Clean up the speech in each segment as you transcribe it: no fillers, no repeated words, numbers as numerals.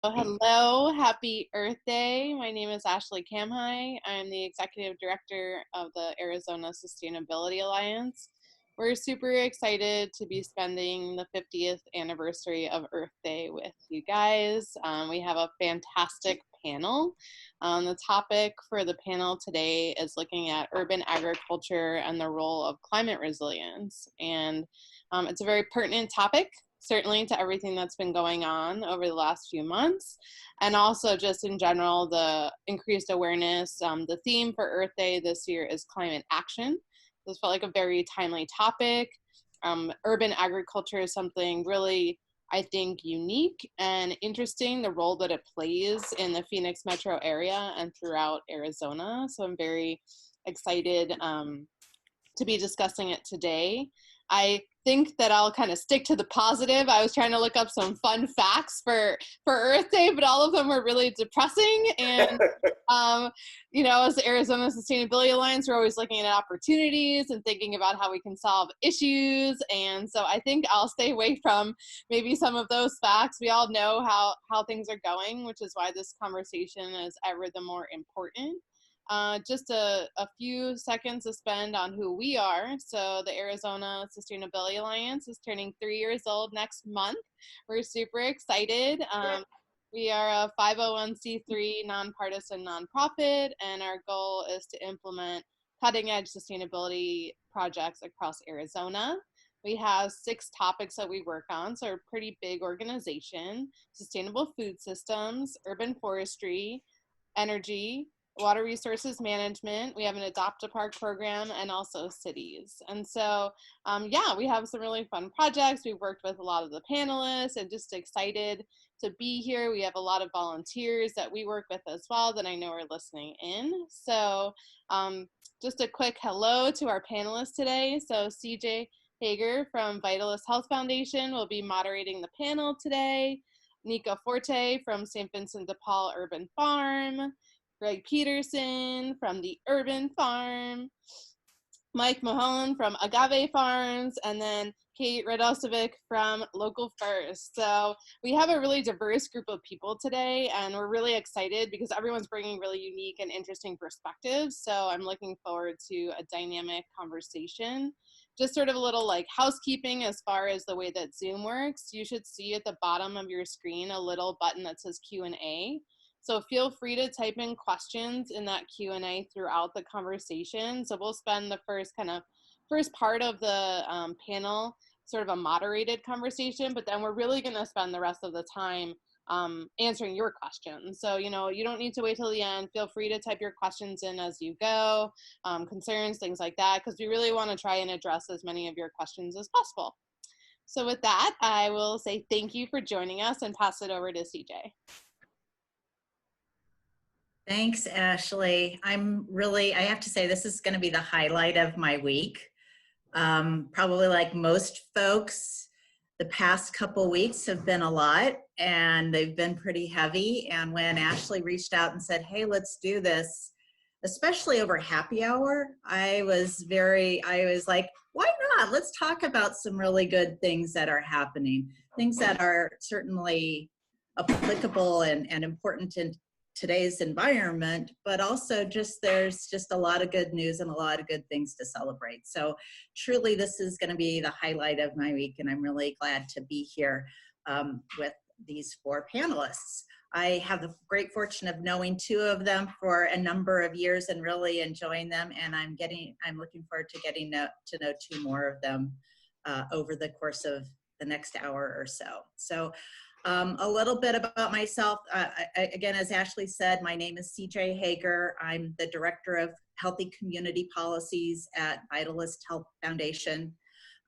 Hello, happy Earth Day. My name is Ashley Kamhai. I'm the Executive Director of the Arizona Sustainability Alliance. We're super excited to be spending the 50th anniversary of Earth Day with you guys. We have a fantastic panel. The topic for the panel today is looking at urban agriculture and the role of climate resilience. And it's a very pertinent topic, certainly to everything that's been going on over the last few months, and also just in general, the increased awareness. The theme for Earth Day this year is climate action. This felt like a very timely topic. Urban agriculture is something really, I think, unique and interesting, the role that it plays in the Phoenix metro area and throughout Arizona. So I'm very excited to be discussing it today. I think that I'll kind of stick to the positive. I was trying to look up some fun facts for Earth Day, but all of them were really depressing. And, as the Arizona Sustainability Alliance, we're always looking at opportunities and thinking about how we can solve issues. And so I think I'll stay away from maybe some of those facts. We all know how things are going, which is why this conversation is ever the more important. Just a few seconds to spend on who we are. So the Arizona Sustainability Alliance is turning 3 years old next month. We're super excited. We are a 501c3 nonpartisan nonprofit, and our goal is to implement cutting-edge sustainability projects across Arizona. We have 6 topics that we work on, so we're a pretty big organization: sustainable food systems, urban forestry, energy, water resources management. We have an Adopt a Park program, and also cities. And so, we have some really fun projects. We've worked with a lot of the panelists and just excited to be here. We have a lot of volunteers that we work with as well that I know are listening in. So just a quick hello to our panelists today. So CJ Hager from Vitalyst Health Foundation will be moderating the panel today. Nika Forte from St. Vincent de Paul Urban Farm. Greg Peterson from the Urban Farm, Mike McMahon from Agave Farms, and then Kate Radosevic from Local First. So we have a really diverse group of people today, and we're really excited because everyone's bringing really unique and interesting perspectives. So I'm looking forward to a dynamic conversation. Just sort of a little like housekeeping as far as the way that Zoom works. You should see at the bottom of your screen a little button that says Q&A. So feel free to type in questions in that Q&A throughout the conversation. So we'll spend the first part of the panel sort of a moderated conversation, but then we're really going to spend the rest of the time answering your questions. So, you don't need to wait till the end. Feel free to type your questions in as you go, concerns, things like that, because we really want to try and address as many of your questions as possible. So with that, I will say thank you for joining us and pass it over to CJ. Thanks, Ashley. I have to say, this is going to be the highlight of my week. Probably like most folks, the past couple weeks have been a lot, and they've been pretty heavy. And when Ashley reached out and said, hey, let's do this, especially over happy hour, I was like, why not? Let's talk about some really good things that are happening, things that are certainly applicable and important in today's environment, but also there's just a lot of good news and a lot of good things to celebrate. So truly, this is going to be the highlight of my week, and I'm really glad to be here with these 4 panelists. I have the great fortune of knowing 2 of them for a number of years and really enjoying them, and I'm looking forward to getting to know 2 more of them over the course of the next hour or so. So a little bit about myself. Again, as Ashley said, my name is CJ Hager. I'm the Director of Healthy Community Policies at Vitalyst Health Foundation.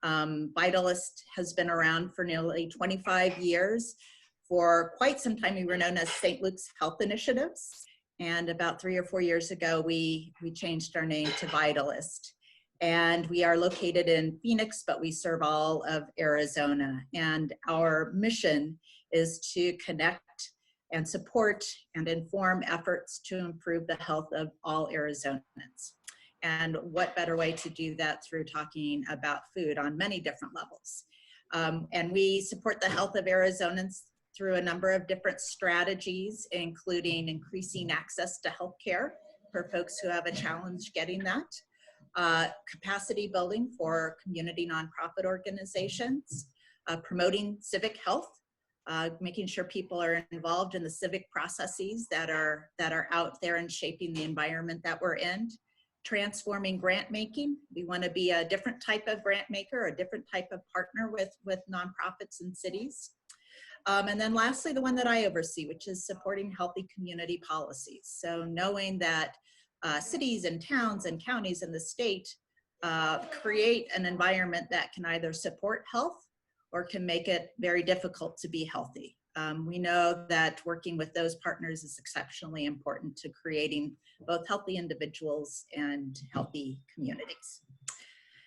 Vitalyst has been around for nearly 25 years. For quite some time, we were known as St. Luke's Health Initiatives. And about 3 or 4 years ago, we changed our name to Vitalyst. And we are located in Phoenix, but we serve all of Arizona. And our mission is to connect and support and inform efforts to improve the health of all Arizonans. And what better way to do that through talking about food on many different levels. And we support the health of Arizonans through a number of different strategies, including increasing access to healthcare for folks who have a challenge getting that, capacity building for community nonprofit organizations, promoting civic health, making sure people are involved in the civic processes that are out there and shaping the environment that we're in, transforming grant making. We want to be a different type of grant maker, a different type of partner with nonprofits and cities. And then lastly, the one that I oversee, which is supporting healthy community policies. So knowing that cities and towns and counties in the state create an environment that can either support health or can make it very difficult to be healthy. We know that working with those partners is exceptionally important to creating both healthy individuals and healthy communities.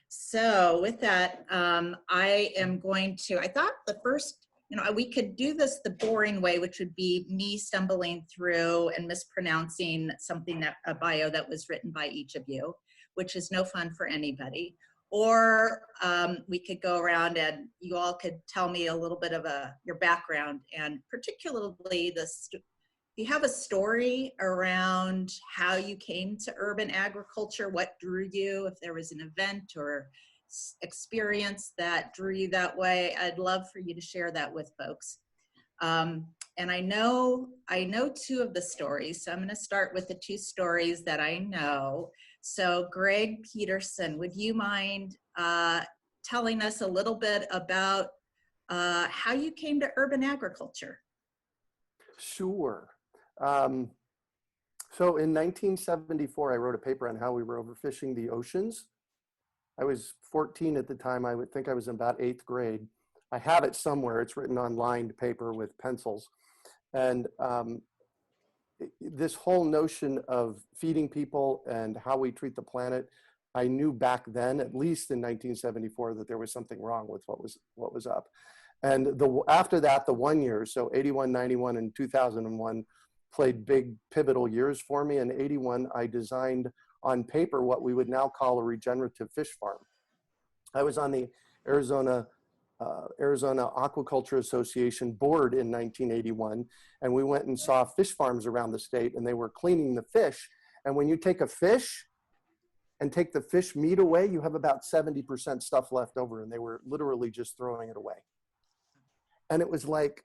So with that, I am going to, I thought the first, we could do this the boring way, which would be me stumbling through and mispronouncing something, a bio that was written by each of you, which is no fun for anybody. Or we could go around and you all could tell me a little bit of your background, and particularly you have a story around how you came to urban agriculture, what drew you, if there was an event or experience that drew you that way. I'd love for you to share that with folks. And I know two of the stories, so I'm going to start with the two stories that I know. So Greg Peterson, would you mind telling us a little bit about how you came to urban agriculture? Sure. So in 1974, I wrote a paper on how we were overfishing the oceans. I was 14 at the time. I would think I was in about 8th grade. I have it somewhere. It's written on lined paper with pencils. And this whole notion of feeding people and how we treat the planet, I knew back then, at least in 1974, that there was something wrong with what was up. And after that, the 1 year, so 81, 91, and 2001 played big pivotal years for me. In 81, I designed on paper what we would now call a regenerative fish farm. I was on the Arizona Aquaculture Association board in 1981, and we went and saw fish farms around the state, and they were cleaning the fish. And when you take a fish and take the fish meat away, you have about 70% stuff left over, and they were literally just throwing it away. And it was like,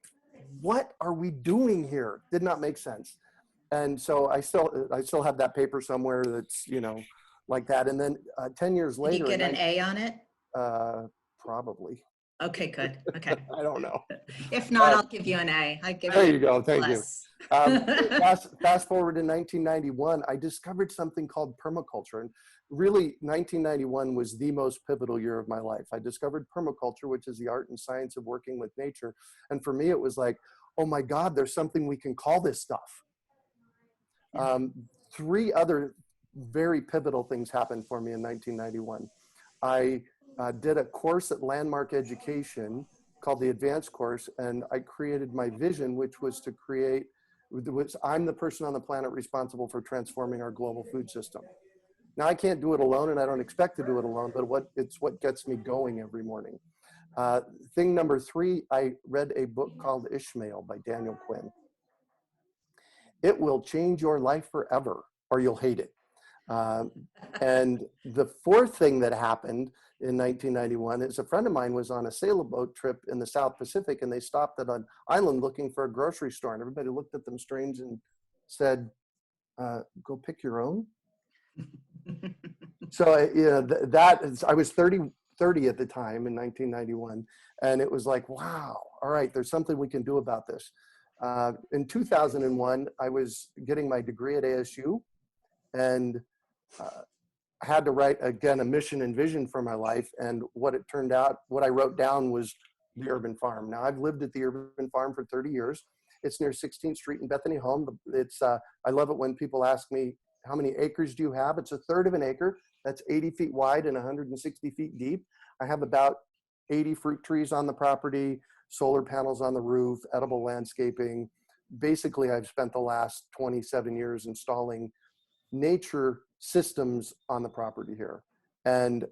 what are we doing here? Did not make sense. And so I still have that paper somewhere that's, like that. And then 10 years later. Did you get an A on it? Probably. Okay, good. Okay. I don't know. If not, I'll give you an A. There you go. Thank you. Fast forward to 1991, I discovered something called permaculture. And really, 1991 was the most pivotal year of my life. I discovered permaculture, which is the art and science of working with nature. And for me, it was like, oh my God, there's something we can call this stuff. 3 other very pivotal things happened for me in 1991. I did a course at Landmark Education called the Advanced Course, and I created my vision, which was to create, I'm the person on the planet responsible for transforming our global food system. Now, I can't do it alone, and I don't expect to do it alone, but it's what gets me going every morning. Thing number 3, I read a book called Ishmael by Daniel Quinn. It will change your life forever, or you'll hate it. And the 4th thing that happened in 1991 is a friend of mine was on a sailboat trip in the South Pacific, and they stopped at an island looking for a grocery store, and everybody looked at them strange and said, go pick your own. So I was 30 at the time in 1991, and it was like, wow, all right, there's something we can do about this. In 2001, I was getting my degree at ASU, and I had to write, again, a mission and vision for my life. And what I wrote down was the urban farm. Now, I've lived at the urban farm for 30 years. It's near 16th Street in Bethany Home. I love it when people ask me, how many acres do you have? It's 1/3 of an acre. That's 80 feet wide and 160 feet deep. I have about 80 fruit trees on the property, solar panels on the roof, edible landscaping. Basically, I've spent the last 27 years installing nature systems on the property here. And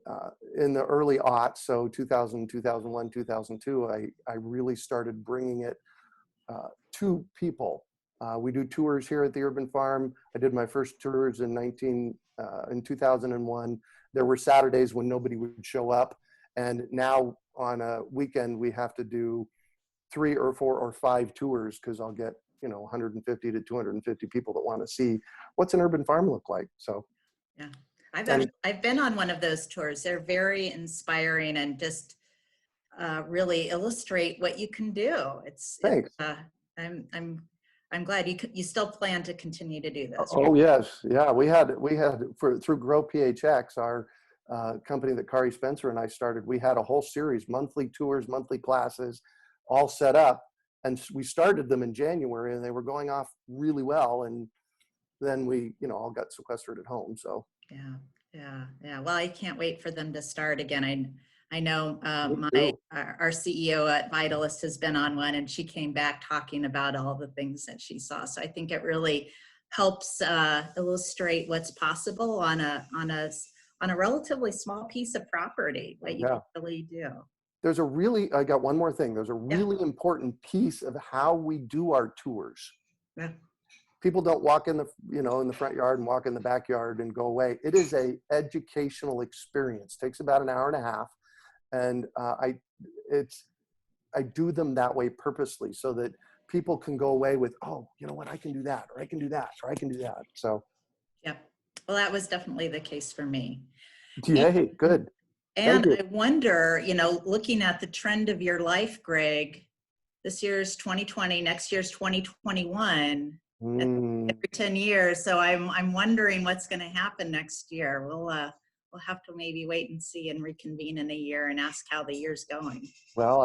in the early aughts, so 2000, 2001, 2002, I really started bringing it 2 people. We do tours here at the Urban Farm. I did my first tours in 2001. There were Saturdays when nobody would show up. And now on a weekend, we have to do 3 or 4 or 5 tours because I'll get, 150 to 250 people that want to see what's an urban farm look like. So, yeah, I've been on one of those tours. They're very inspiring and just really illustrate what you can do. Thanks. I'm glad you still plan to continue to do this. Oh yes, yeah. We had through Grow PHX, our company that Kari Spencer and I started. We had a whole series, monthly tours, monthly classes, all set up, and we started them in January, and they were going off really well. And then we, all got sequestered at home. So yeah. Well, I can't wait for them to start again. I know our CEO at Vitalyst has been on one, and she came back talking about all the things that she saw. So I think it really helps illustrate what's possible on a relatively small piece of property, what you can really do. I got one more thing. There's a really important piece of how we do our tours. Yeah. People don't walk in the, in the front yard and walk in the backyard and go away. It is a educational experience. It takes about an hour and a half. And I do them that way purposely so that people can go away with, oh, you know what, I can do that, or I can do that, or I can do that. So, yeah, well, that was definitely the case for me. Yay, good. And I wonder, looking at the trend of your life, Greg, this year's 2020, next year's 2021, every 10 years. So I'm wondering what's going to happen next year. We'll have to maybe wait and see and reconvene in a year and ask how the year's going. Well,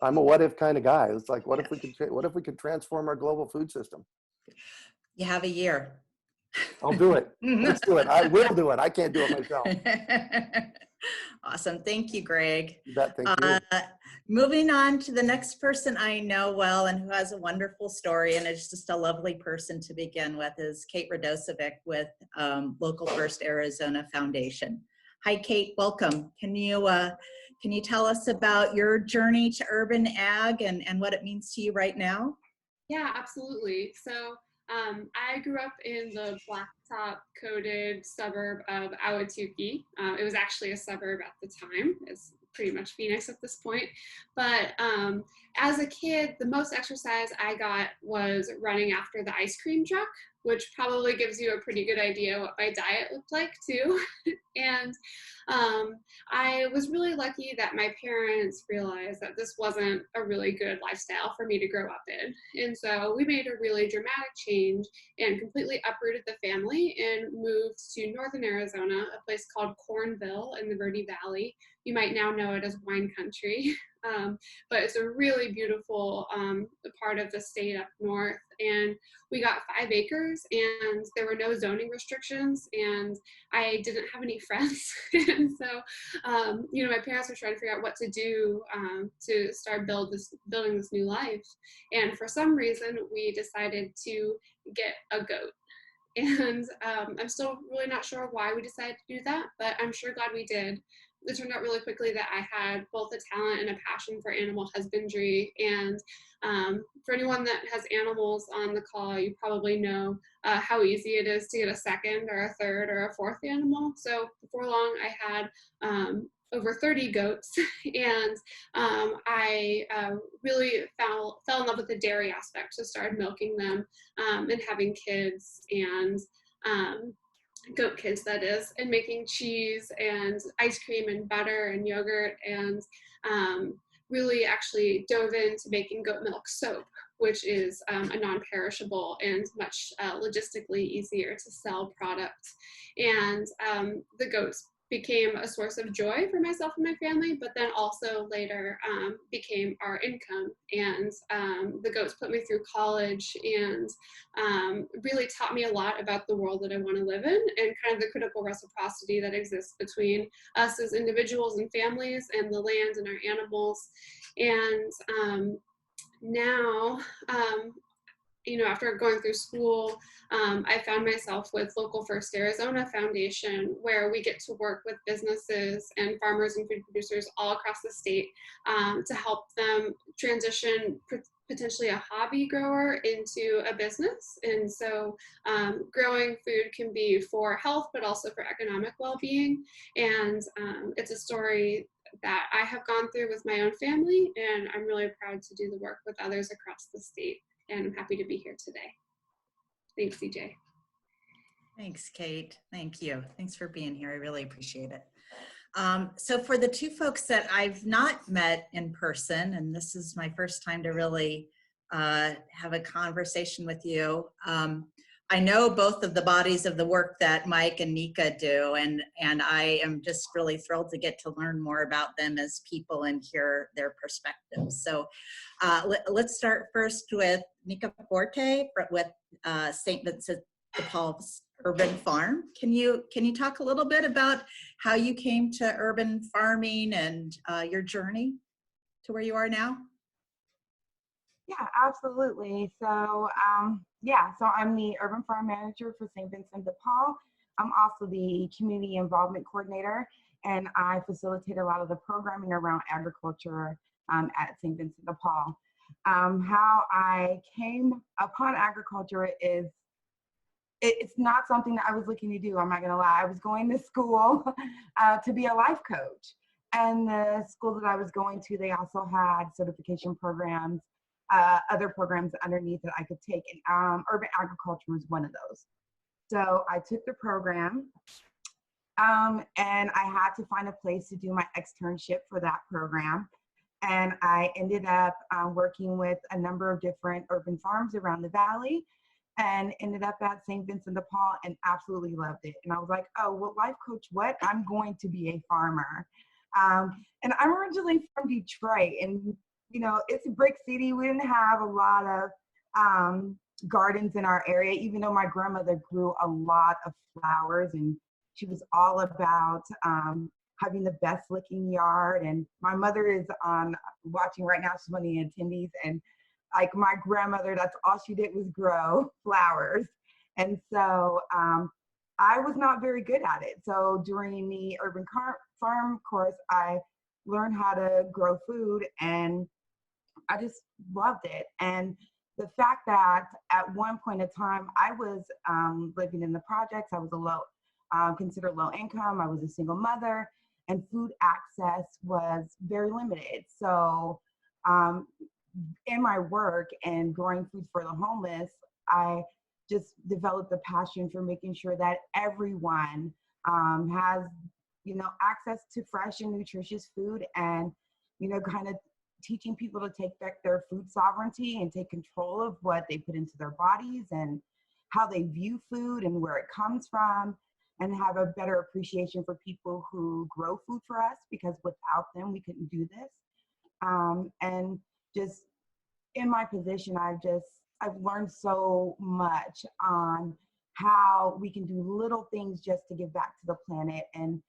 I'm a what if kind of guy. It's like, what if we could transform our global food system? You have a year. I'll do it. Let's do it. I will do it. I can't do it myself. Awesome. Thank you, Greg. You bet. Thank you. Moving on to the next person I know well and who has a wonderful story and is just a lovely person to begin with is Kate Radosevic with Local First Arizona Foundation. Hi, Kate. Welcome. Can you tell us about your journey to urban ag and what it means to you right now? Yeah, absolutely. So I grew up in the blacktop coated suburb of Ahwatukee. It was actually a suburb at the time. It's pretty much Phoenix at this point. But as a kid, the most exercise I got was running after the ice cream truck, which probably gives you a pretty good idea what my diet looked like too. And I was really lucky that my parents realized that this wasn't a really good lifestyle for me to grow up in. And so we made a really dramatic change and completely uprooted the family and moved to northern Arizona, a place called Cornville in the Verde Valley. You might now know it as wine country, but it's a really beautiful part of the state up north. And we got 5 acres and there were no zoning restrictions and I didn't have any friends. And so, my parents were trying to figure out what to do to start building this new life. And for some reason, we decided to get a goat. And I'm still really not sure why we decided to do that, but I'm sure glad we did. It turned out really quickly that I had both a talent and a passion for animal husbandry. And for anyone that has animals on the call, you probably know how easy it is to get a second or a third or a fourth animal. So before long, I had over 30 goats, and I really fell in love with the dairy aspect. So started milking them and having kids and goat kids, that is, and making cheese and ice cream and butter and yogurt, and really actually dove into making goat milk soap, which is a non-perishable and much logistically easier to sell product. And the goats became a source of joy for myself and my family, but then also later became our income. And the goats put me through college and really taught me a lot about the world that I want to live in and kind of the critical reciprocity that exists between us as individuals and families and the land and our animals. And now, after going through school, I found myself with Local First Arizona Foundation, where we get to work with businesses and farmers and food producers all across the state to help them transition potentially a hobby grower into a business. And so growing food can be for health, but also for economic well-being. And it's a story that I have gone through with my own family, and I'm really proud to do the work with others across the state. And I'm happy to be here today. Thanks, CJ. Thanks, Kate. Thank you. Thanks for being here. I really appreciate it. So for the two folks that I've not met in person, and this is my first time to really have a conversation with you, I know both of the bodies of the work that Mike and Nika do, and I am just really thrilled to get to learn more about them as people and hear their perspectives. So let's start first with Nika Forte with St. Vincent de Paul's urban farm. Can you talk a little bit about how you came to urban farming and your journey to where you are now? Yeah, absolutely. So so I'm the urban farm manager for St. Vincent de Paul. I'm also the community involvement coordinator, and I facilitate a lot of the programming around agriculture at St. Vincent de Paul. How I came upon agriculture is it's not something that I was looking to do. I'm not gonna lie. I was going to school to be a life coach. And the school that I was going to, they also had certification programs, other programs underneath that I could take. And urban agriculture was one of those. So I took the program and I had to find a place to do my externship for that program. And I ended up working with a number of different urban farms around the valley, and ended up at St. Vincent de Paul and absolutely loved it. And I was like, oh, well, life coach, what? I'm going to be a farmer. And I'm originally from Detroit, and you know, it's a brick city. We didn't have a lot of gardens in our area, even though my grandmother grew a lot of flowers, and she was all about having the best looking yard. And my mother is on watching right now. She's one of the attendees, and like my grandmother, that's all she did was grow flowers. And so I was not very good at it. So during the urban farm course, I learned how to grow food, and I just loved it. And the fact that at one point in time, I was living in the projects, I was considered low income, I was a single mother, and food access was very limited. So in my work and growing food for the homeless, I just developed a passion for making sure that everyone has, you know, access to fresh and nutritious food, and, you know, kind of teaching people to take back their food sovereignty and take control of what they put into their bodies and how they view food and where it comes from, and have a better appreciation for people who grow food for us, because without them, we couldn't do this. And just in my position, I've learned so much on how we can do little things just to give back to the planet, and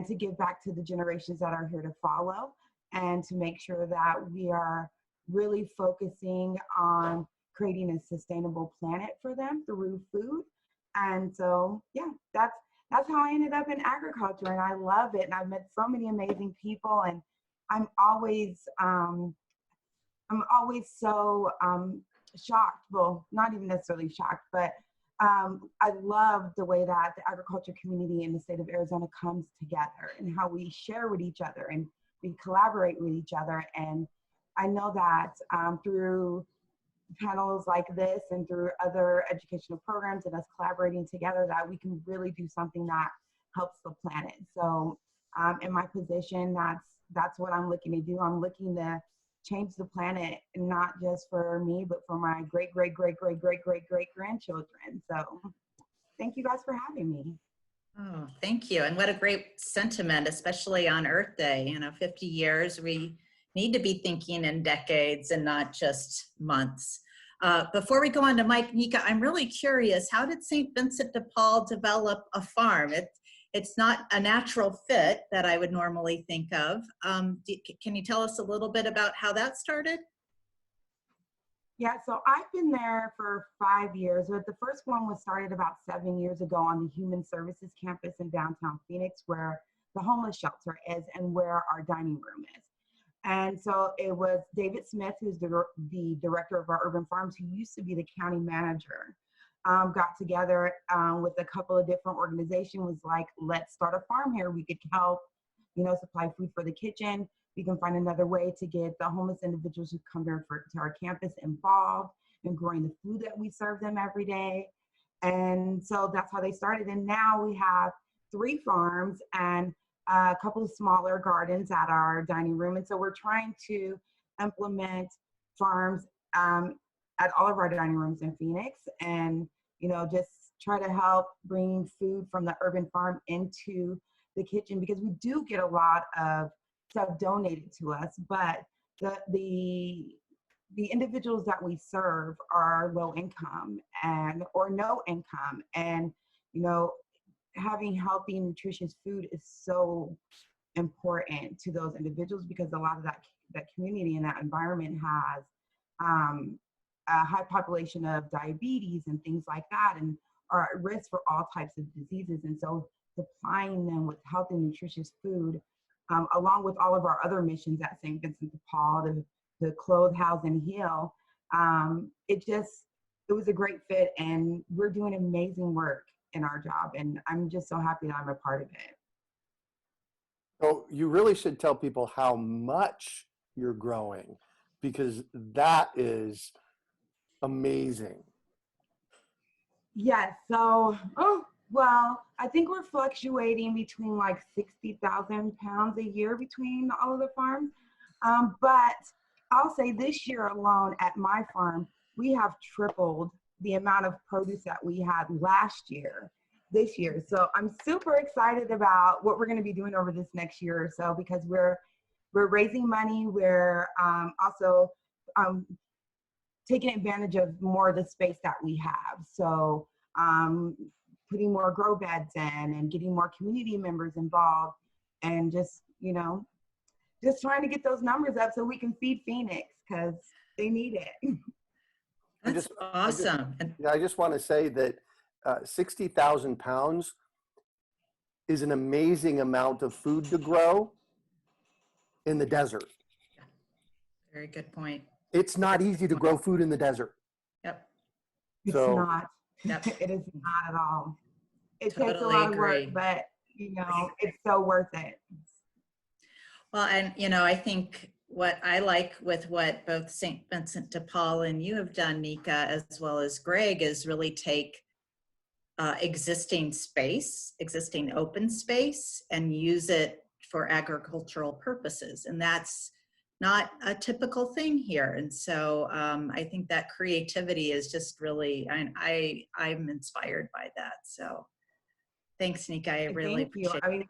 to give back to the generations that are here to follow, and to make sure that we are really focusing on creating a sustainable planet for them through food. And so, yeah, that's how I ended up in agriculture, and I love it. And I've met so many amazing people, and I'm always so shocked. Well, not even necessarily shocked, but I love the way that the agriculture community in the state of Arizona comes together, and how we share with each other and we collaborate with each other. And I know that through panels like this and through other educational programs and us collaborating together, that we can really do something that helps the planet. So in my position, that's what I'm looking to do. I'm looking to change the planet, not just for me, but for my great grandchildren. So thank you guys for having me. Oh, thank you. And what a great sentiment, especially on Earth Day. You know, 50 years, we need to be thinking in decades and not just months. Before we go on to Mike, Nika, I'm really curious, how did St. Vincent de Paul develop a farm? It's not a natural fit that I would normally think of. Can you tell us a little bit about how that started? Yeah, so I've been there for 5 years, but the first one was started about 7 years ago on the Human Services campus in downtown Phoenix, where the homeless shelter is and where our dining room is. And so it was David Smith, who's the director of our urban farms, who used to be the county manager, got together with a couple of different organizations, was like, let's start a farm here. We could help, supply food for the kitchen. We can find another way to get the homeless individuals who come there to our campus involved in growing the food that we serve them every day. And so that's how they started. And now we have 3 farms and a couple of smaller gardens at our dining room. And so we're trying to implement farms at all of our dining rooms in Phoenix, and just try to help bring food from the urban farm into the kitchen, because we do get a lot of stuff donated to us, but the individuals that we serve are low income or no income, and having healthy, nutritious food is so important to those individuals, because a lot of that community and that environment has a high population of diabetes and things like that, and are at risk for all types of diseases. And so supplying them with healthy, nutritious food, along with all of our other missions at St. Vincent de Paul to clothe, house, and heal, it was a great fit, and we're doing amazing work in our job, and I'm just so happy that I'm a part of it. So you really should tell people how much you're growing, because that is amazing. Yes. So, I think we're fluctuating between like 60,000 pounds a year between all of the farms. But I'll say this year alone at my farm, we have tripled the amount of produce that we had last year, this year. So I'm super excited about what we're going to be doing over this next year or so, because we're raising money. We're also taking advantage of more of the space that we have. So putting more grow beds in and getting more community members involved, and just trying to get those numbers up so we can feed Phoenix, because they need it. That's awesome. I just want to say that 60,000 pounds is an amazing amount of food to grow in the desert. Very good point. It's not easy to grow food in the desert. Yep. It's not. Yep. It is not at all. It Totally takes a lot agree. of work, but it's so worth it. Well, and I think what I like with what both St. Vincent de Paul and you have done, Nika, as well as Greg, is really take existing open space, and use it for agricultural purposes. And that's not a typical thing here. And so I think that creativity is just really, I'm inspired by that. So thanks, Nika. I really appreciate it. I mean,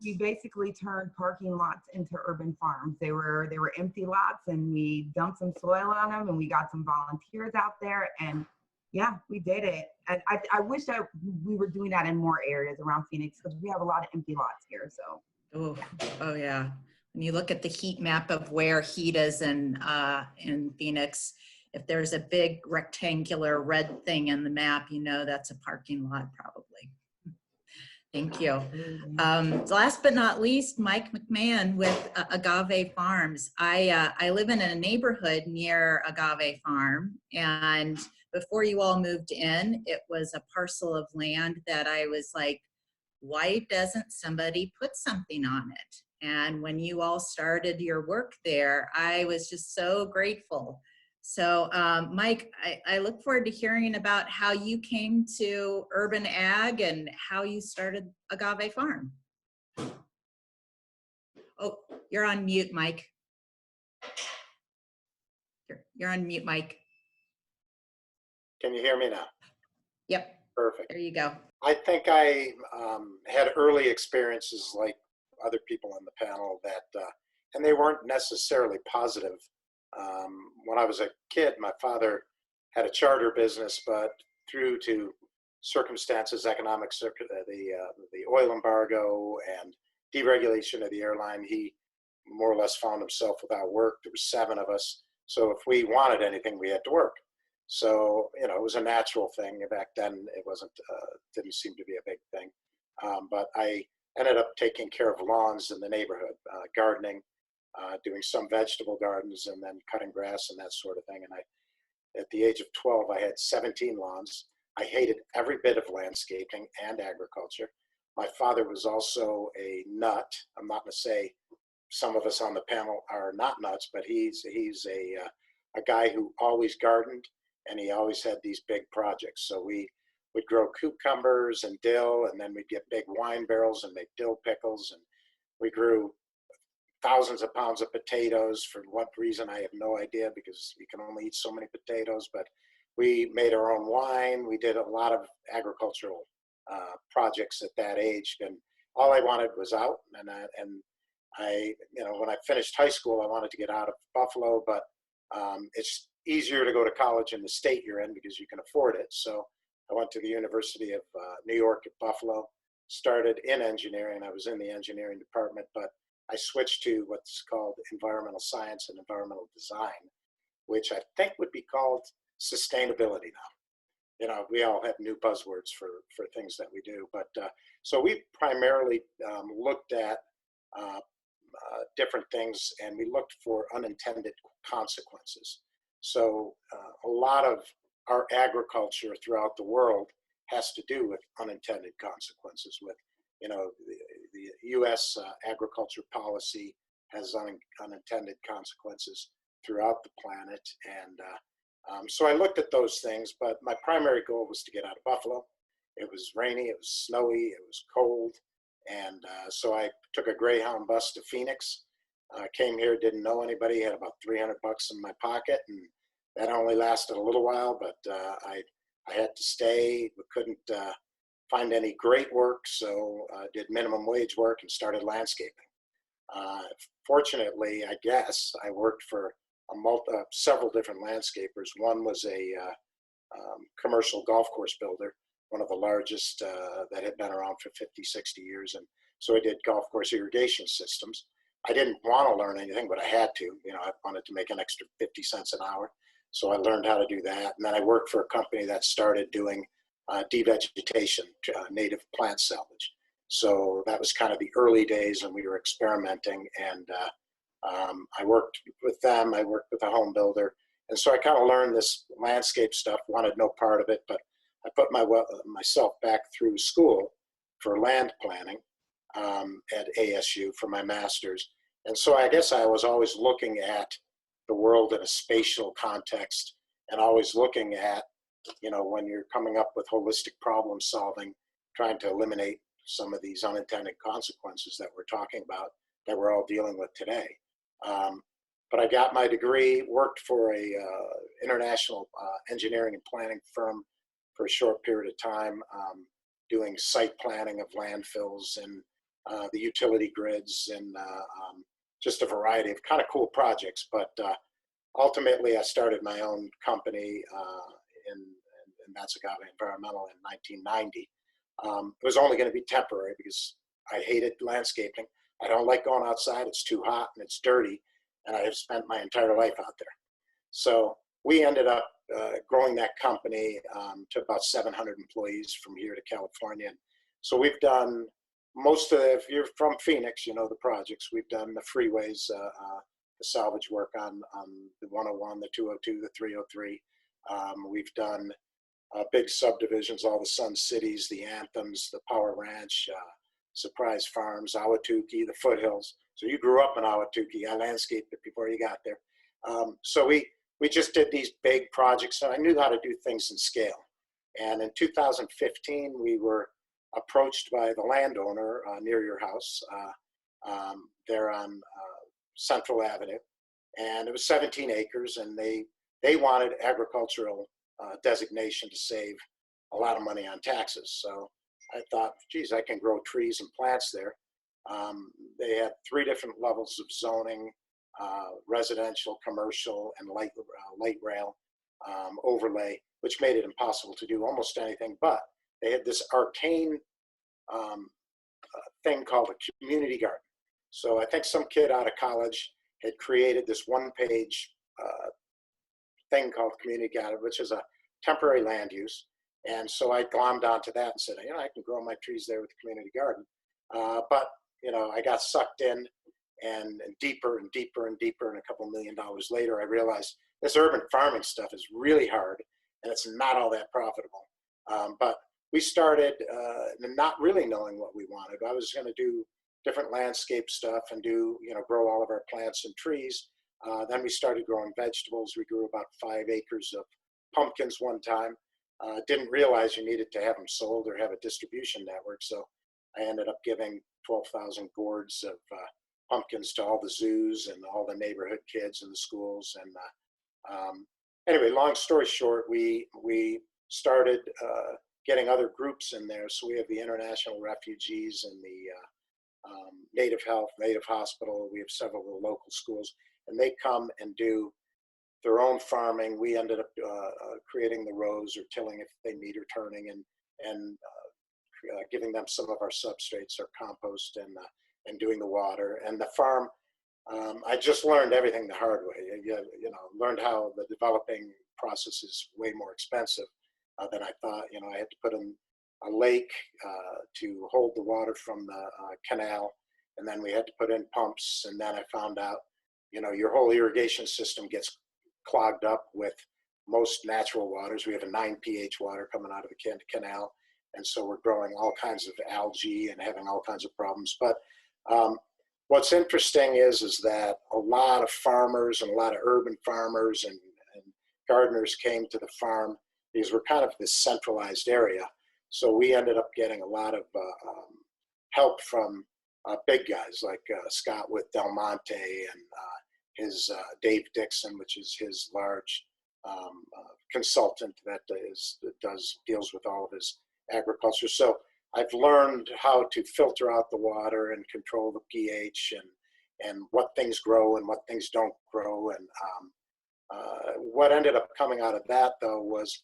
we basically turned parking lots into urban farms. They were empty lots, and we dumped some soil on them, and we got some volunteers out there, and yeah, we did it. And I wish that we were doing that in more areas around Phoenix, because we have a lot of empty lots here. So. Oh yeah. When you look at the heat map of where heat is in Phoenix, if there's a big rectangular red thing in the map, that's a parking lot probably. Thank you. Last but not least, Mike McMahon with Agave Farms. I live in a neighborhood near Agave Farm, and before you all moved in, it was a parcel of land that I was like, why doesn't somebody put something on it? And when you all started your work there, I was just so grateful. So Mike, I look forward to hearing about how you came to urban ag and how you started Agave Farm. Oh, you're on mute, Mike. You're on mute, Mike. Can you hear me now? Yep. Perfect. There you go. I think I had early experiences like other people on the panel that, and they weren't necessarily positive. When I was a kid, my father had a charter business, but through to circumstances, economic the oil embargo and deregulation of the airline, he more or less found himself without work. There were 7 of us, so if we wanted anything, we had to work. So it was a natural thing. Back then, it wasn't didn't seem to be a big thing. But I ended up taking care of lawns in the neighborhood, gardening. doing some vegetable gardens and then cutting grass and that sort of thing. And at the age of 12, I had 17 lawns. I hated every bit of landscaping and agriculture. My father was also a nut. I'm not going to say some of us on the panel are not nuts, but he's a guy who always gardened, and he always had these big projects. So we would grow cucumbers and dill, and then we'd get big wine barrels and make dill pickles. And we grew thousands of pounds of potatoes. For what reason, I have no idea, because you can only eat so many potatoes. But we made our own wine. We did a lot of agricultural projects at that age, and all I wanted was out. And I, when I finished high school, I wanted to get out of Buffalo, but it's easier to go to college in the state you're in because you can afford it. So I went to the University of New York at Buffalo, started in engineering. I was in the engineering department, but I switched to what's called environmental science and environmental design, which I think would be called sustainability now. We all have new buzzwords for things that we do. But so we primarily looked at different things, and we looked for unintended consequences. So a lot of our agriculture throughout the world has to do with unintended consequences. With the U.S. Agriculture policy has unintended consequences throughout the planet, and so I looked at those things. But my primary goal was to get out of Buffalo. It was rainy, it was snowy, it was cold, and so I took a Greyhound bus to Phoenix. Came here, didn't know anybody, had about $300 in my pocket, and that only lasted a little while, but I had to stay. We couldn't find any great work, so did minimum wage work and started landscaping. Fortunately, I guess, I worked for several different landscapers. One was a commercial golf course builder, one of the largest that had been around for 50, 60 years. And so I did golf course irrigation systems. I didn't want to learn anything, but I had to. I wanted to make an extra 50 cents an hour. So I learned how to do that. And then I worked for a company that started doing devegetation, native plant salvage. So that was kind of the early days when we were experimenting. And I worked with them. I worked with a home builder. And so I kind of learned this landscape stuff, wanted no part of it, but I put myself back through school for land planning at ASU for my master's. And so I guess I was always looking at the world in a spatial context, and always looking at, when you're coming up with holistic problem solving, trying to eliminate some of these unintended consequences that we're talking about, that we're all dealing with today. But I got my degree, worked for a international engineering and planning firm for a short period of time, doing site planning of landfills and the utility grids, and just a variety of kind of cool projects. But ultimately, I started my own company, and that's Agave Environmental in 1990. It was only going to be temporary because I hated landscaping. I don't like going outside. It's too hot and it's dirty, and I have spent my entire life out there. So we ended up growing that company to about 700 employees from here to California. So we've done most of if you're from Phoenix, the projects. We've done the freeways, the salvage work on the 101, the 202, the 303. We've done big subdivisions, all the Sun Cities, the Anthems, the Power Ranch, Surprise Farms, Ahwatukee, the Foothills. So you grew up in Ahwatukee. I landscaped it before you got there. So we just did these big projects, and I knew how to do things in scale. And in 2015, we were approached by the landowner near your house there on Central Avenue, and it was 17 acres, and they wanted agricultural designation to save a lot of money on taxes. So I thought, geez, I can grow trees and plants there. They had 3 different levels of zoning: residential, commercial, and light rail overlay, which made it impossible to do almost anything. But they had this arcane thing called a community garden. So I think some kid out of college had created this one-page thing called community garden, which is a temporary land use. And so I glommed onto that and said, I can grow my trees there with the community garden. But I got sucked in, and deeper and deeper and deeper. And a couple $1 million later, I realized this urban farming stuff is really hard and it's not all that profitable. But we started not really knowing what we wanted. I was going to do different landscape stuff and do, grow all of our plants and trees. Then we started growing vegetables. We grew about 5 acres of pumpkins one time. Didn't realize you needed to have them sold or have a distribution network. So I ended up giving 12,000 gourds of pumpkins to all the zoos and all the neighborhood kids in the schools. And anyway, long story short, we started getting other groups in there. So we have the international refugees and the Native Health, Native Hospital. We have several of the local schools, and they come and do their own farming. We ended up creating the rows or tilling if they need or turning, and giving them some of our substrates, our compost, and doing the water. And the farm, I just learned everything the hard way. Learned how the developing process is way more expensive than I thought. I had to put in a lake to hold the water from the canal, and then we had to put in pumps. And then I found out, your whole irrigation system gets clogged up with most natural waters. We have a 9 pH water coming out of the canal, and so we're growing all kinds of algae and having all kinds of problems. But what's interesting is that a lot of farmers and a lot of urban farmers and gardeners came to the farm because we're kind of this centralized area. So we ended up getting a lot of help from big guys like Scott with Del Monte and his Dave Dixon, which is his large consultant that deals with all of his agriculture. So I've learned how to filter out the water and control the pH and what things grow and what things don't grow. And what ended up coming out of that, though, was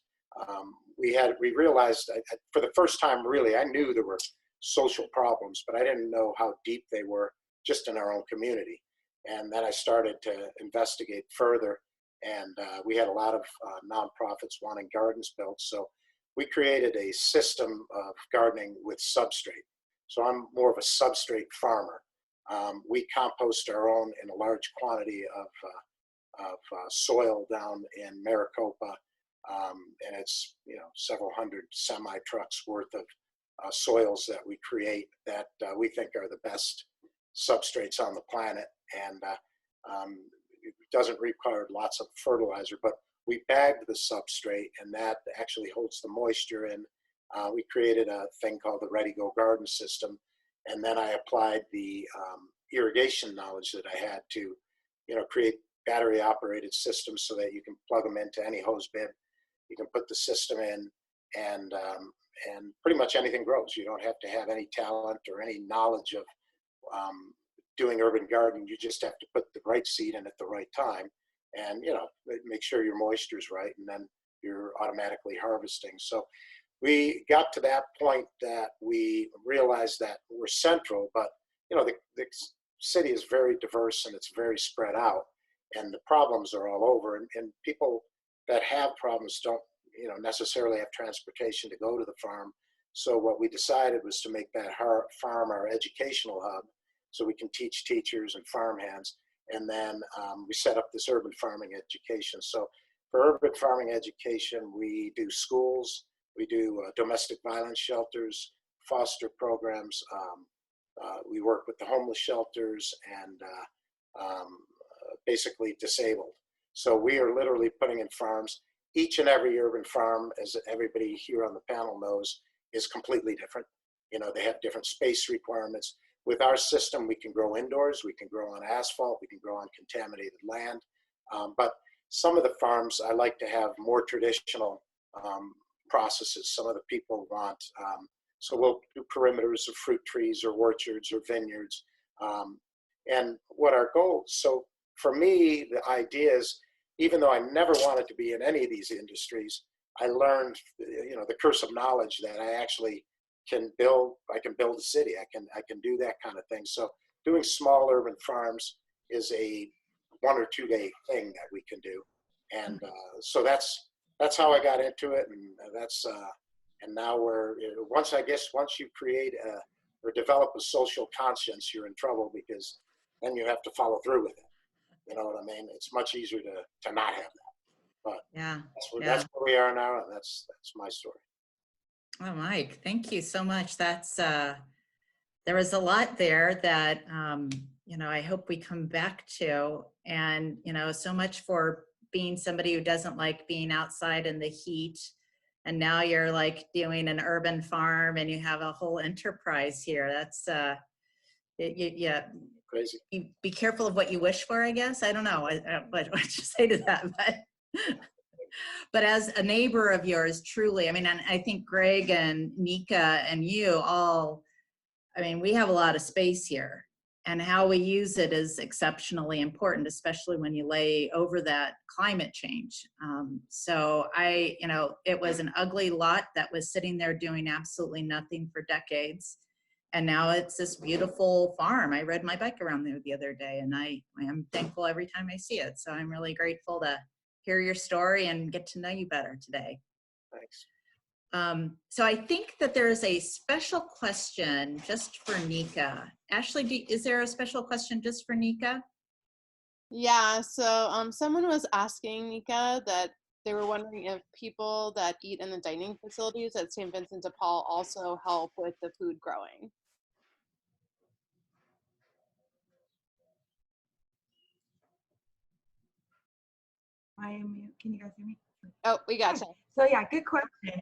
we realized for the first time, really, I knew there were social problems, but I didn't know how deep they were just in our own community. And then I started to investigate further, and we had a lot of nonprofits wanting gardens built. So we created a system of gardening with substrate. So I'm more of a substrate farmer. We compost our own in a large quantity of soil down in Maricopa, and it's several hundred semi-trucks worth of soils that we create that we think are the best substrates on the planet. And it doesn't require lots of fertilizer, but we bagged the substrate, and that actually holds the moisture in. We created a thing called the Ready Go Garden system, and then I applied the irrigation knowledge that I had to, create battery-operated systems so that you can plug them into any hose bib. You can put the system in, and pretty much anything grows. You don't have to have any talent or any knowledge of doing urban gardening. You just have to put the right seed in at the right time, and make sure your moisture is right, and then you're automatically harvesting. So we got to that point that we realized that we're central, but the city is very diverse and it's very spread out, and the problems are all over. And people that have problems don't necessarily have transportation to go to the farm. So what we decided was to make that farm our educational hub, so we can teach teachers and farmhands. And then we set up this urban farming education. So for urban farming education, we do schools, we do domestic violence shelters, foster programs. We work with the homeless shelters and basically disabled. So we are literally putting in farms. Each and every urban farm, as everybody here on the panel knows, is completely different. They have different space requirements. With our system, we can grow indoors, we can grow on asphalt, we can grow on contaminated land. But some of the farms, I like to have more traditional processes. Some of the people want, so we'll do perimeters of fruit trees or orchards or vineyards. And what our goal, so for me, the idea is, even though I never wanted to be in any of these industries, I learned, the curse of knowledge that I actually can build. I can build a city. I can do that kind of thing. So doing small urban farms is a 1 or 2 day thing that we can do. And so that's how I got into it. And that's and now once you create or develop a social conscience, you're in trouble, because then you have to follow through with it. You know what I mean? It's much easier to not have that. But Yeah. that's where we are now, and that's my story. Oh, Mike, thank you so much. That's there was a lot there that you know, I hope we come back to, and you know, so much for being somebody who doesn't like being outside in the heat, and now you're like doing an urban farm and you have a whole enterprise here. That's yeah. Crazy. Be careful of what you wish for, I guess. I don't know what you say to that, but as a neighbor of yours, truly, I mean, and I think Greg and Nika and you all, I mean, we have a lot of space here, and how we use it is exceptionally important, especially when you lay over that climate change. So you know, it was an ugly lot that was sitting there doing absolutely nothing for decades. And now it's this beautiful farm. I rode my bike around there the other day, and I am thankful every time I see it. So I'm really grateful to hear your story and get to know you better today. Thanks. So I think that there is a special question just for Nika. Ashley, is there a special question just for Nika? Yeah, so someone was asking Nika that they were wondering if people that eat in the dining facilities at St. Vincent de Paul also help with the food growing. I am mute. Can you guys hear me? Oh, we got you. So yeah, good question.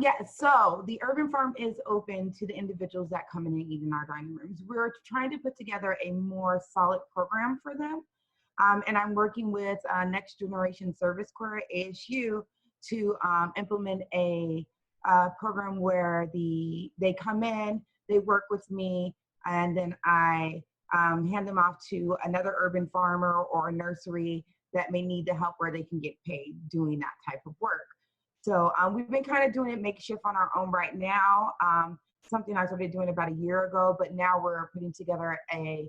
Yeah, so the urban farm is open to the individuals that come in and eat in our dining rooms. We're trying to put together a more solid program for them. And I'm working with Next Generation Service Corps, ASU, to implement a program where they come in, they work with me, and then I hand them off to another urban farmer or a nursery that may need the help where they can get paid doing that type of work. So we've been kind of doing it makeshift on our own right now. Something I started doing about a year ago, but now we're putting together a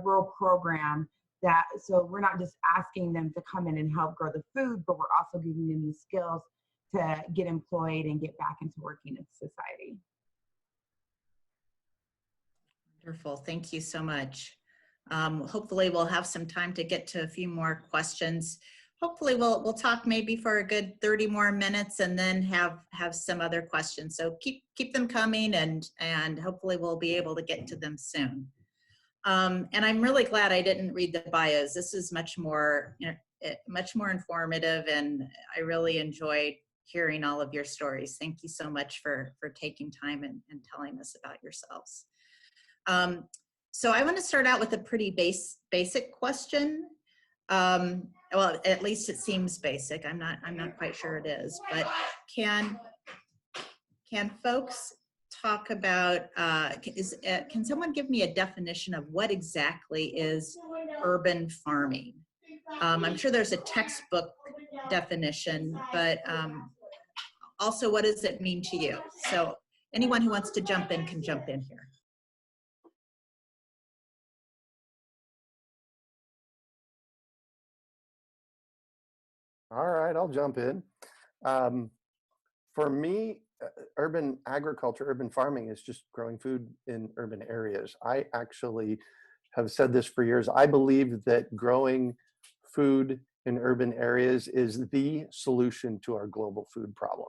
real program that, so we're not just asking them to come in and help grow the food, but we're also giving them the skills to get employed and get back into working in society. Wonderful, thank you so much. Hopefully we'll have some time to get to a few more questions. Hopefully we'll talk maybe for a good 30 more minutes and then have some other questions. So keep them coming, and hopefully we'll be able to get to them soon. And I'm really glad I didn't read the bios. This is much more, you know, much more informative, and I really enjoyed hearing all of your stories. Thank you so much for taking time and telling us about yourselves. So I want to start out with a pretty basic question. Well, at least it seems basic. I'm not quite sure it is, but can folks talk about, can someone give me a definition of what exactly is urban farming? I'm sure there's a textbook definition, but also what does it mean to you? So anyone who wants to jump in can jump in here. All right, I'll jump in. For me, urban agriculture, urban farming is just growing food in urban areas. I actually have said this for years. I believe that growing food in urban areas is the solution to our global food problem.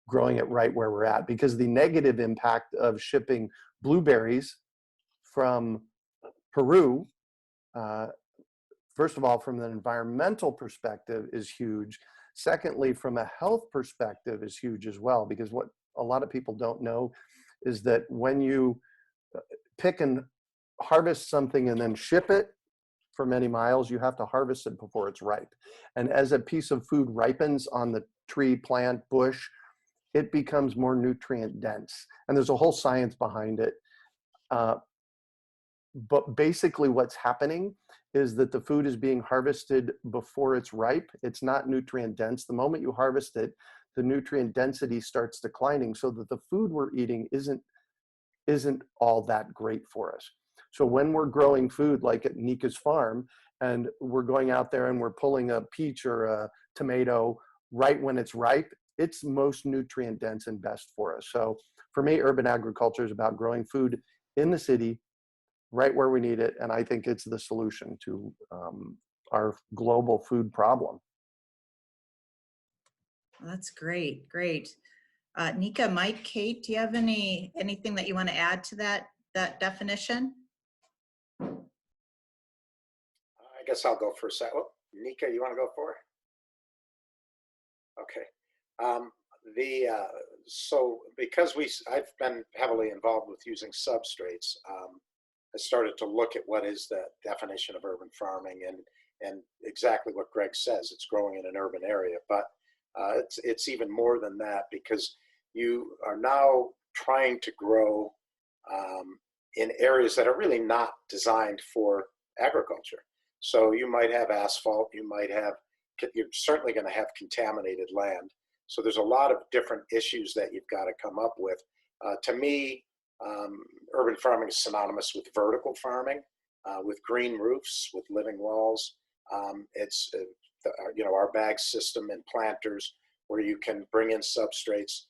Growing it right where we're at, because the negative impact of shipping blueberries from Peru, first of all, from an environmental perspective is huge. Secondly, from a health perspective is huge as well, because what a lot of people don't know is that when you pick and harvest something and then ship it for many miles, you have to harvest it before it's ripe. And as a piece of food ripens on the tree, plant, bush, it becomes more nutrient dense. And there's a whole science behind it. But basically what's happening is that the food is being harvested before it's ripe. It's not nutrient dense. The moment you harvest it, the nutrient density starts declining, so that the food we're eating isn't all that great for us. So when we're growing food like at Nika's farm, and we're going out there and we're pulling a peach or a tomato right when it's ripe, it's most nutrient dense and best for us. So for me, urban agriculture is about growing food in the city right where we need it. And I think it's the solution to our global food problem. Well, that's great, great. Nika, Mike, Kate, do you have anything that you want to add to that definition? I guess I'll go for a second. Oh, Nika, you want to go for it? Okay. So because I've been heavily involved with using substrates, I started to look at what is the definition of urban farming, and exactly what Greg says, it's growing in an urban area, but it's even more than that, because you are now trying to grow in areas that are really not designed for agriculture. So you might have asphalt, you're certainly going to have contaminated land. So there's a lot of different issues that you've got to come up with. To me, urban farming is synonymous with vertical farming, with green roofs, with living walls. It's our bag system and planters where you can bring in substrates.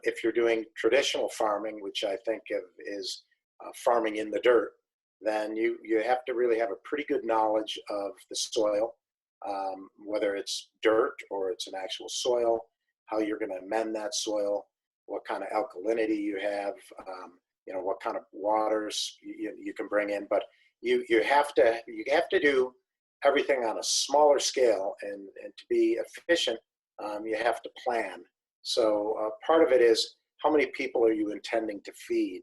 If you're doing traditional farming, which I think of is farming in the dirt, then you have to really have a pretty good knowledge of the soil, whether it's dirt or it's an actual soil, how you're going to amend that soil, what kind of alkalinity you have, what kind of waters you can bring in. But you have to do everything on a smaller scale, and to be efficient, you have to plan. So part of it is, how many people are you intending to feed?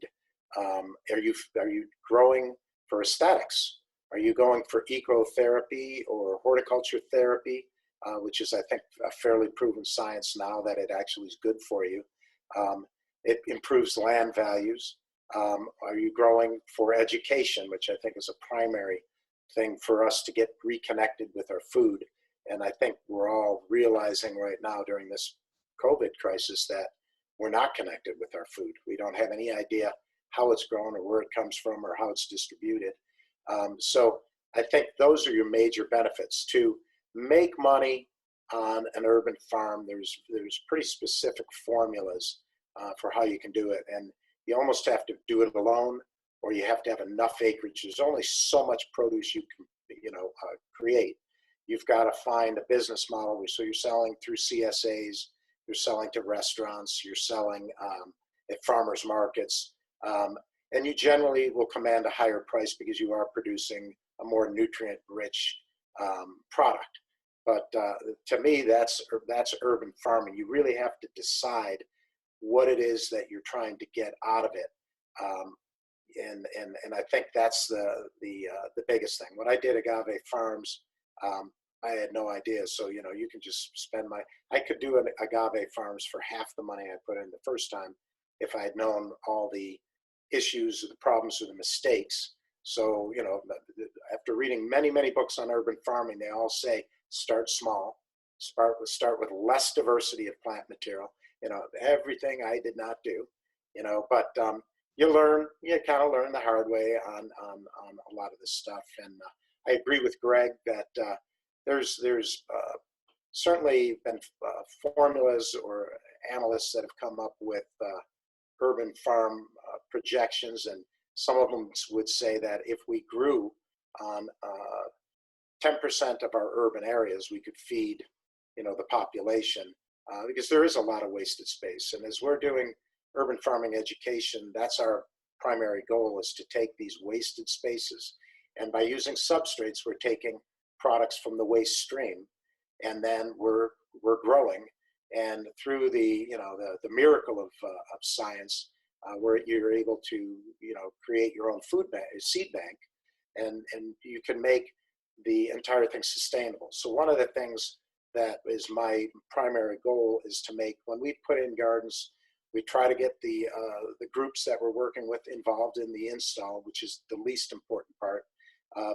Are you growing for aesthetics? Are you going for ecotherapy or horticulture therapy, which is, I think, a fairly proven science now that it actually is good for you? It improves land values. Are you growing for education, which I think is a primary thing for us to get reconnected with our food? And I think we're all realizing right now during this COVID crisis that we're not connected with our food. We don't have any idea how it's grown or where it comes from or how it's distributed. So I think those are your major benefits. To make money on an urban farm, there's pretty specific formulas for how you can do it. And you almost have to do it alone, or you have to have enough acreage. There's only so much produce you can create. You've got to find a business model. So you're selling through CSAs, you're selling to restaurants, you're selling at farmers markets. And you generally will command a higher price because you are producing a more nutrient-rich product. But to me, that's urban farming. You really have to decide what it is that you're trying to get out of it, and I think that's the biggest thing. When I did Agave Farms, I had no idea. So you can just spend I could do an Agave Farms for half the money I put in the first time if I had known all the issues, or the problems, or the mistakes. So after reading many books on urban farming, they all say start small, start with less diversity of plant material. Everything I did not do, but you kind of learn the hard way on a lot of this stuff. And I agree with Greg that there's certainly been formulas or analysts that have come up with urban farm projections, and some of them would say that if we grew on 10% of our urban areas, we could feed the population, because there is a lot of wasted space. And as we're doing urban farming education, that's our primary goal, is to take these wasted spaces, and by using substrates, we're taking products from the waste stream, and then we're growing. And through the miracle of science, where you're able to create your own seed bank, and you can make the entire thing sustainable. So one of the things that is my primary goal is to make, when we put in gardens, we try to get the groups that we're working with involved in the install, which is the least important part,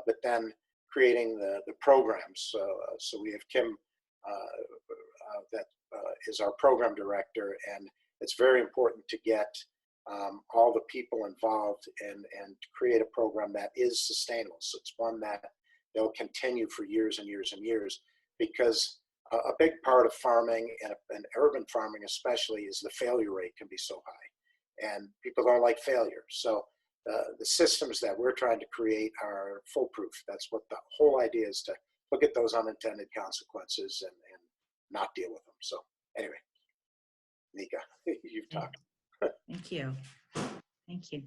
but then creating the programs. So we have Kim that is our program director, and it's very important to get all the people involved and create a program that is sustainable. So it's one that they'll continue for years and years and years, because a big part of farming, and urban farming especially, is the failure rate can be so high, and people don't like failure. So the systems that we're trying to create are foolproof. That's what the whole idea is, to look at those unintended consequences and not deal with them. So anyway, Nika, you've talked. Thank you. Thank you.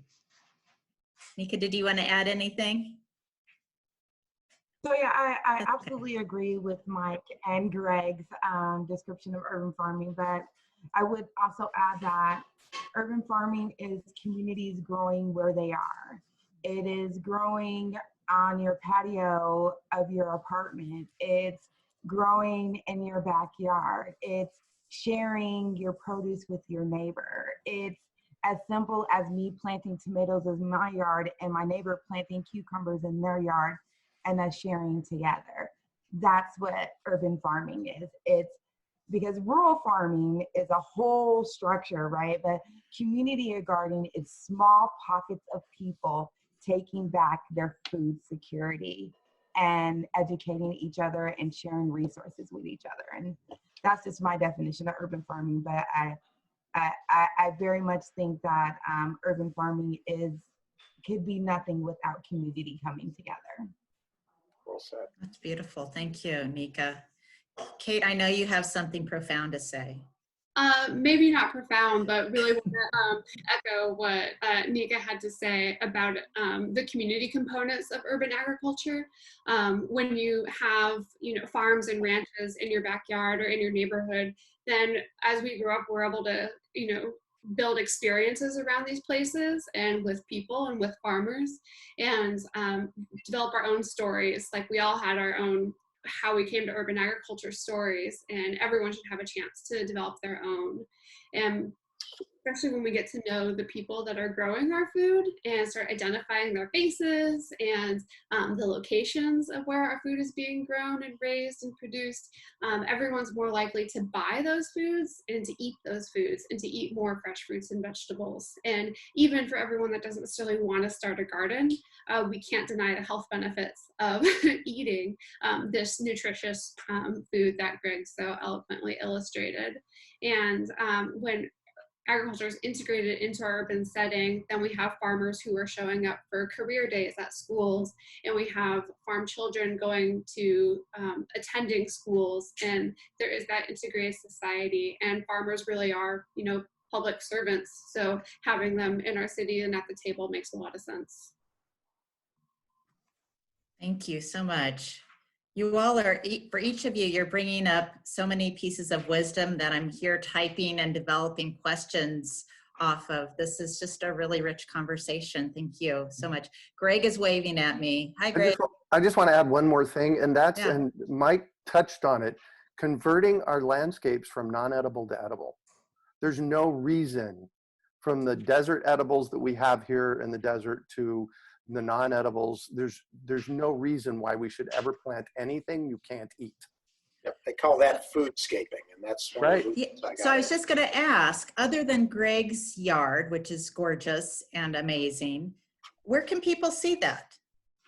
Nika, did you want to add anything? So yeah, I absolutely agree with Mike and Greg's description of urban farming, but I would also add that urban farming is communities growing where they are. It is growing on your patio of your apartment. It's growing in your backyard. It's sharing your produce with your neighbor. It's as simple as me planting tomatoes in my yard and my neighbor planting cucumbers in their yard, and us sharing together. That's what urban farming is. It's because rural farming is a whole structure, right? But community gardening is small pockets of people taking back their food security and educating each other and sharing resources with each other. And that's just my definition of urban farming. But I very much think that urban farming could be nothing without community coming together. Well said. That's beautiful. Thank you, Nika. Kate, I know you have something profound to say. Maybe not profound, but really want to echo what Nika had to say about the community components of urban agriculture. When you have, farms and ranches in your backyard or in your neighborhood, then as we grow up, we're able to, build experiences around these places and with people and with farmers, and develop our own stories. Like, we all had our own how we came to urban agriculture stories, and everyone should have a chance to develop their own. And especially when we get to know the people that are growing our food and start identifying their faces and the locations of where our food is being grown and raised and produced, everyone's more likely to buy those foods and to eat those foods and to eat more fresh fruits and vegetables. And even for everyone that doesn't necessarily want to start a garden, we can't deny the health benefits of eating this nutritious food that Greg so eloquently illustrated. And when agriculture is integrated into our urban setting, then we have farmers who are showing up for career days at schools, and we have farm children going to attending schools, and there is that integrated society, and farmers really are, public servants. So having them in our city and at the table makes a lot of sense. Thank you so much. You all are, for each of you, you're bringing up so many pieces of wisdom that I'm here typing and developing questions off of. This is just a really rich conversation. Thank you so much. Greg is waving at me. Hi, Greg. I just want to add one more thing, and that's, and Mike touched on it, converting our landscapes from non-edible to edible. There's no reason from the desert edibles that we have here in the desert to the non-edibles, there's no reason why we should ever plant anything you can't eat. Yep, they call that foodscaping, and that's right. So I was just going to ask, other than Greg's yard, which is gorgeous and amazing, where can people see that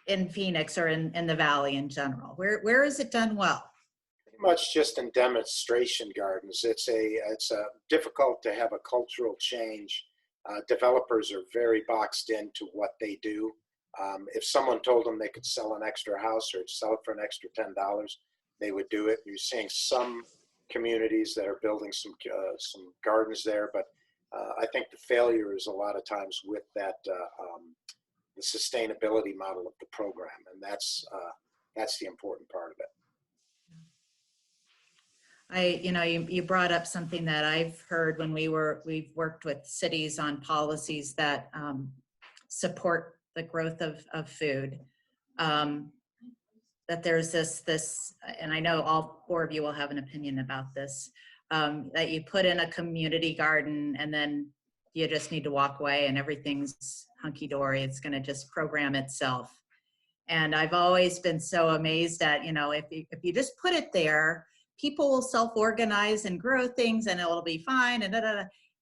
in Phoenix or in the Valley in general? Where is it done well? Pretty much just in demonstration gardens. It's difficult to have a cultural change. Developers are very boxed into what they do. If someone told them they could sell an extra house or sell it for an extra $10, they would do it. You're seeing some communities that are building some gardens there, but I think the failure is a lot of times with that the sustainability model of the program, and that's the important part of it. You brought up something that I've heard when we've worked with cities on policies that support the growth of food, that there's this, and I know all four of you will have an opinion about this, that you put in a community garden and then you just need to walk away and everything's hunky-dory. It's going to just program itself. And I've always been so amazed at, if you just put it there, people will self-organize and grow things and it'll be fine.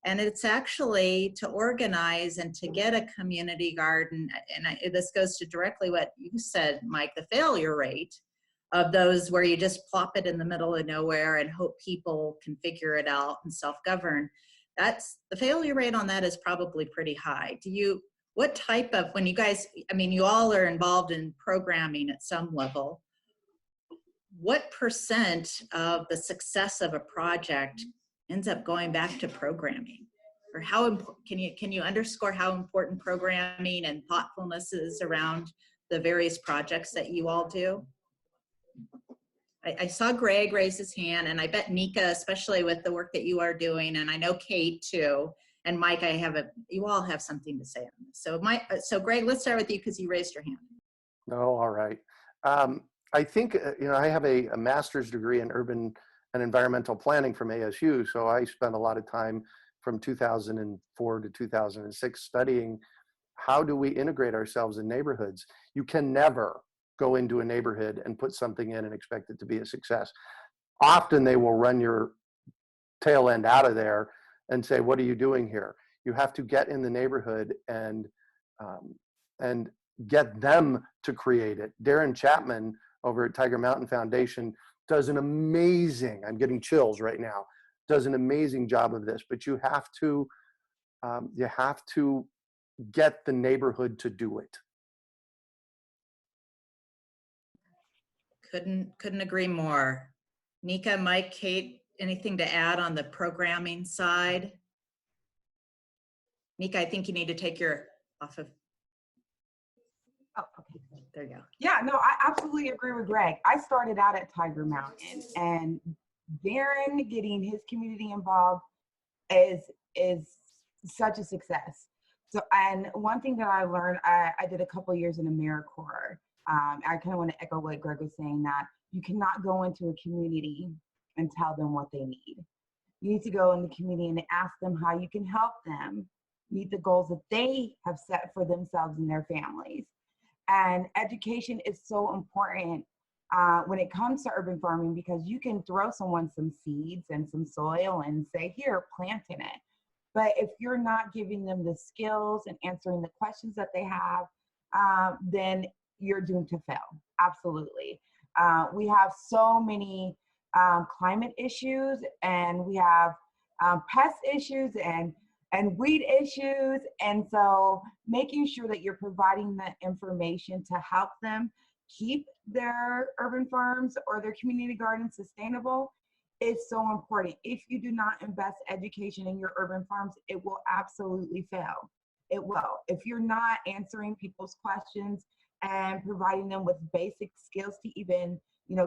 And it's actually to organize and to get a community garden. And this goes to directly what you said, Mike, the failure rate of those where you just plop it in the middle of nowhere and hope people can figure it out and self-govern. The failure rate on that is probably pretty high. what type of, when you guys, I mean, you all are involved in programming at some level, what % of the success of a project ends up going back to programming? Or how can you underscore how important programming and thoughtfulness is around the various projects that you all do? I saw Greg raise his hand, and I bet Nika, especially with the work that you are doing, and I know Kate too, and Mike, you all have something to say on this. So Greg, let's start with you because you raised your hand. Oh, all right. I think, I have a master's degree in urban and environmental planning from ASU. So I spent a lot of time from 2004 to 2006 studying how do we integrate ourselves in neighborhoods. You can never go into a neighborhood and put something in and expect it to be a success. Often they will run your tail end out of there and say, what are you doing here? You have to get in the neighborhood and get them to create it. Darren Chapman over at Tiger Mountain Foundation does an amazing, I'm getting chills right now, does an amazing job of this, but you have to get the neighborhood to do it. Couldn't agree more. Nika, Mike, Kate, anything to add on the programming side? Nika, I think you need to take your off of. Oh, okay. There you go. Yeah, no, I absolutely agree with Greg. I started out at Tiger Mountain, and Darren getting his community involved is such a success. So, and one thing that I learned, I did a couple years in AmeriCorps. I kind of want to echo what Greg was saying, that you cannot go into a community and tell them what they need. You need to go in the community and ask them how you can help them meet the goals that they have set for themselves and their families. And education is so important when it comes to urban farming, because you can throw someone some seeds and some soil and say, here, plant in it. But if you're not giving them the skills and answering the questions that they have, then you're doomed to fail. Absolutely. We have so many climate issues, and we have pest issues and weed issues. And so making sure that you're providing the information to help them keep their urban farms or their community gardens sustainable is so important. If you do not invest education in your urban farms, it will absolutely fail. It will. If you're not answering people's questions and providing them with basic skills to even,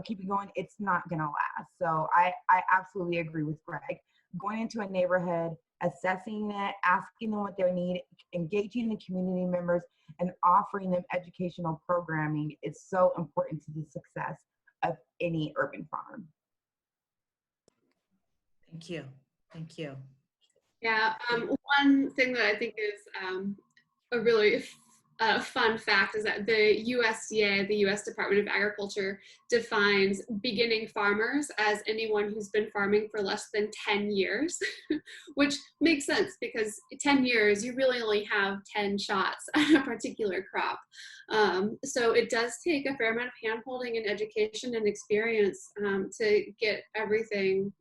keep it going, it's not gonna last. So I absolutely agree with Greg. Going into a neighborhood, assessing it, asking them what they need, engaging the community members, and offering them educational programming is so important to the success of any urban farm. Thank you. Thank you. Yeah, one thing that I think is a really fun fact is that the USDA, the U.S. Department of Agriculture, defines beginning farmers as anyone who's been farming for less than 10 years, which makes sense because 10 years, you really only have 10 shots at a particular crop. So it does take a fair amount of hand-holding and education and experience to get everything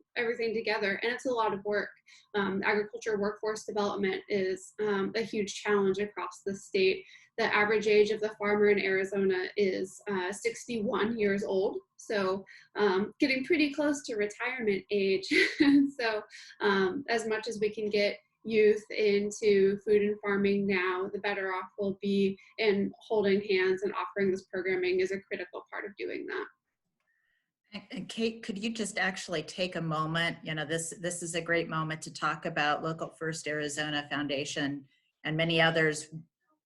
together, and it's a lot of work. Agriculture workforce development is a huge challenge across the state. The average age of the farmer in Arizona is 61 years old, so getting pretty close to retirement age. So as much as we can get youth into food and farming now, the better off we'll be, in holding hands and offering this programming is a critical part of doing that. And Kate, could you just actually take a moment, this is a great moment to talk about Local First Arizona Foundation and many others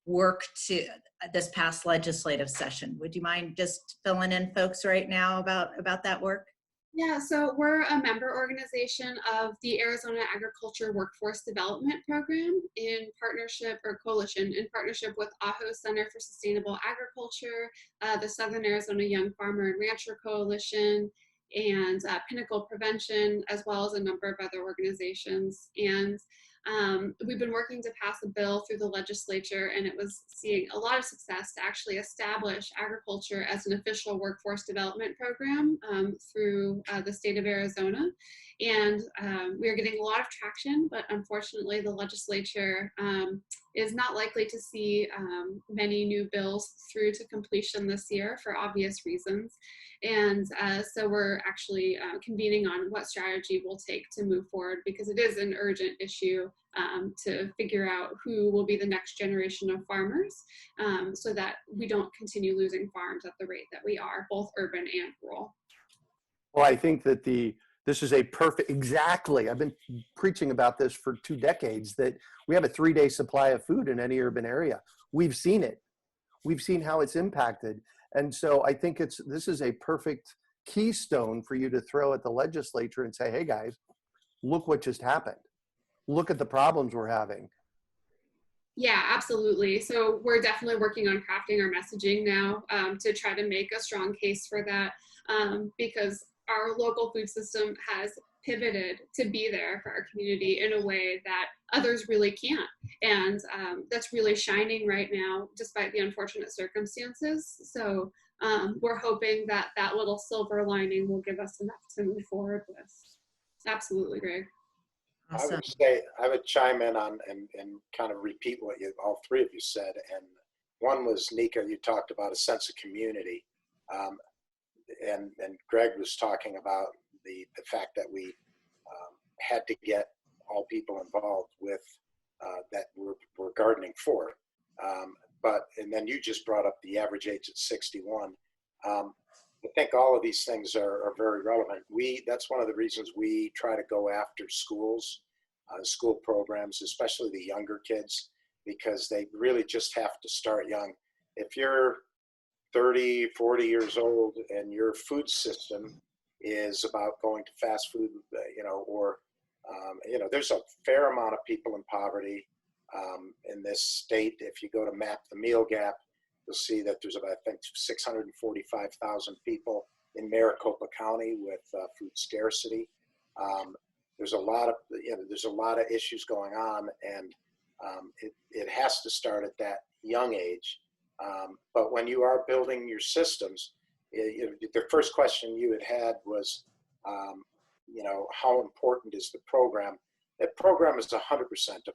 work to this past legislative session. Would you mind just filling in folks right now about that work? Yeah, so we're a member organization of the Arizona Agriculture Workforce Development Program in partnership, or coalition, in partnership with Ajo Center for Sustainable Agriculture, the Southern Arizona Young Farmer and Rancher Coalition, and Pinnacle Prevention, as well as a number of other organizations. And we've been working to pass a bill through the legislature, and it was seeing a lot of success to actually establish agriculture as an official workforce development program through the state of Arizona. And we are getting a lot of traction, but unfortunately the legislature is not likely to see many new bills through to completion this year for obvious reasons. And so we're actually convening on what strategy we'll take to move forward, because it is an urgent issue to figure out who will be the next generation of farmers, so that we don't continue losing farms at the rate that we are, both urban and rural. Well, I think that this is a perfect, exactly. I've been preaching about this for 2 decades, that we have a 3-day supply of food in any urban area. We've seen it. We've seen how it's impacted. And so I think this is a perfect keystone for you to throw at the legislature and say, hey guys, look what just happened. Look at the problems we're having. Yeah, absolutely. So we're definitely working on crafting our messaging now to try to make a strong case for that, because our local food system has pivoted to be there for our community in a way that others really can't. And that's really shining right now, despite the unfortunate circumstances. So we're hoping that that little silver lining will give us enough to move forward with. Absolutely, Greg. Awesome. I would chime in on and kind of repeat what all three of you said. And one was, Nika, you talked about a sense of community. And Greg was talking about the fact that we had to get all people involved with that we're gardening for. And then you just brought up the average age at 61. I think all of these things are very relevant. That's one of the reasons we try to go after schools, school programs, especially the younger kids, because they really just have to start young. If you're 30, 40 years old and your food system is about going to fast food, there's a fair amount of people in poverty in this state. If you go to map the meal gap, you'll see that there's about, I think, 645,000 people in Maricopa County with food scarcity. There's a lot of issues going on, and it has to start at that young age. But when you are building your systems, the first question you had was, how important is the program? That program is 100% of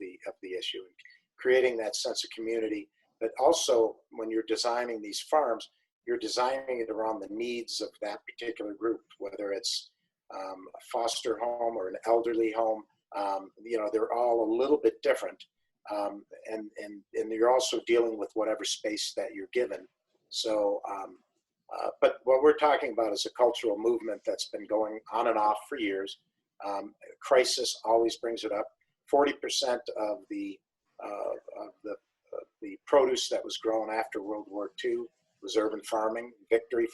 the issue, and creating that sense of community. But also, when you're designing these farms, you're designing it around the needs of that particular group, whether it's a foster home or an elderly home. They're all a little bit different. And you're also dealing with whatever space that you're given. So, but what we're talking about is a cultural movement that's been going on and off for years. Crisis always brings it up. 40% of the produce that was grown after World War II was urban farming, victory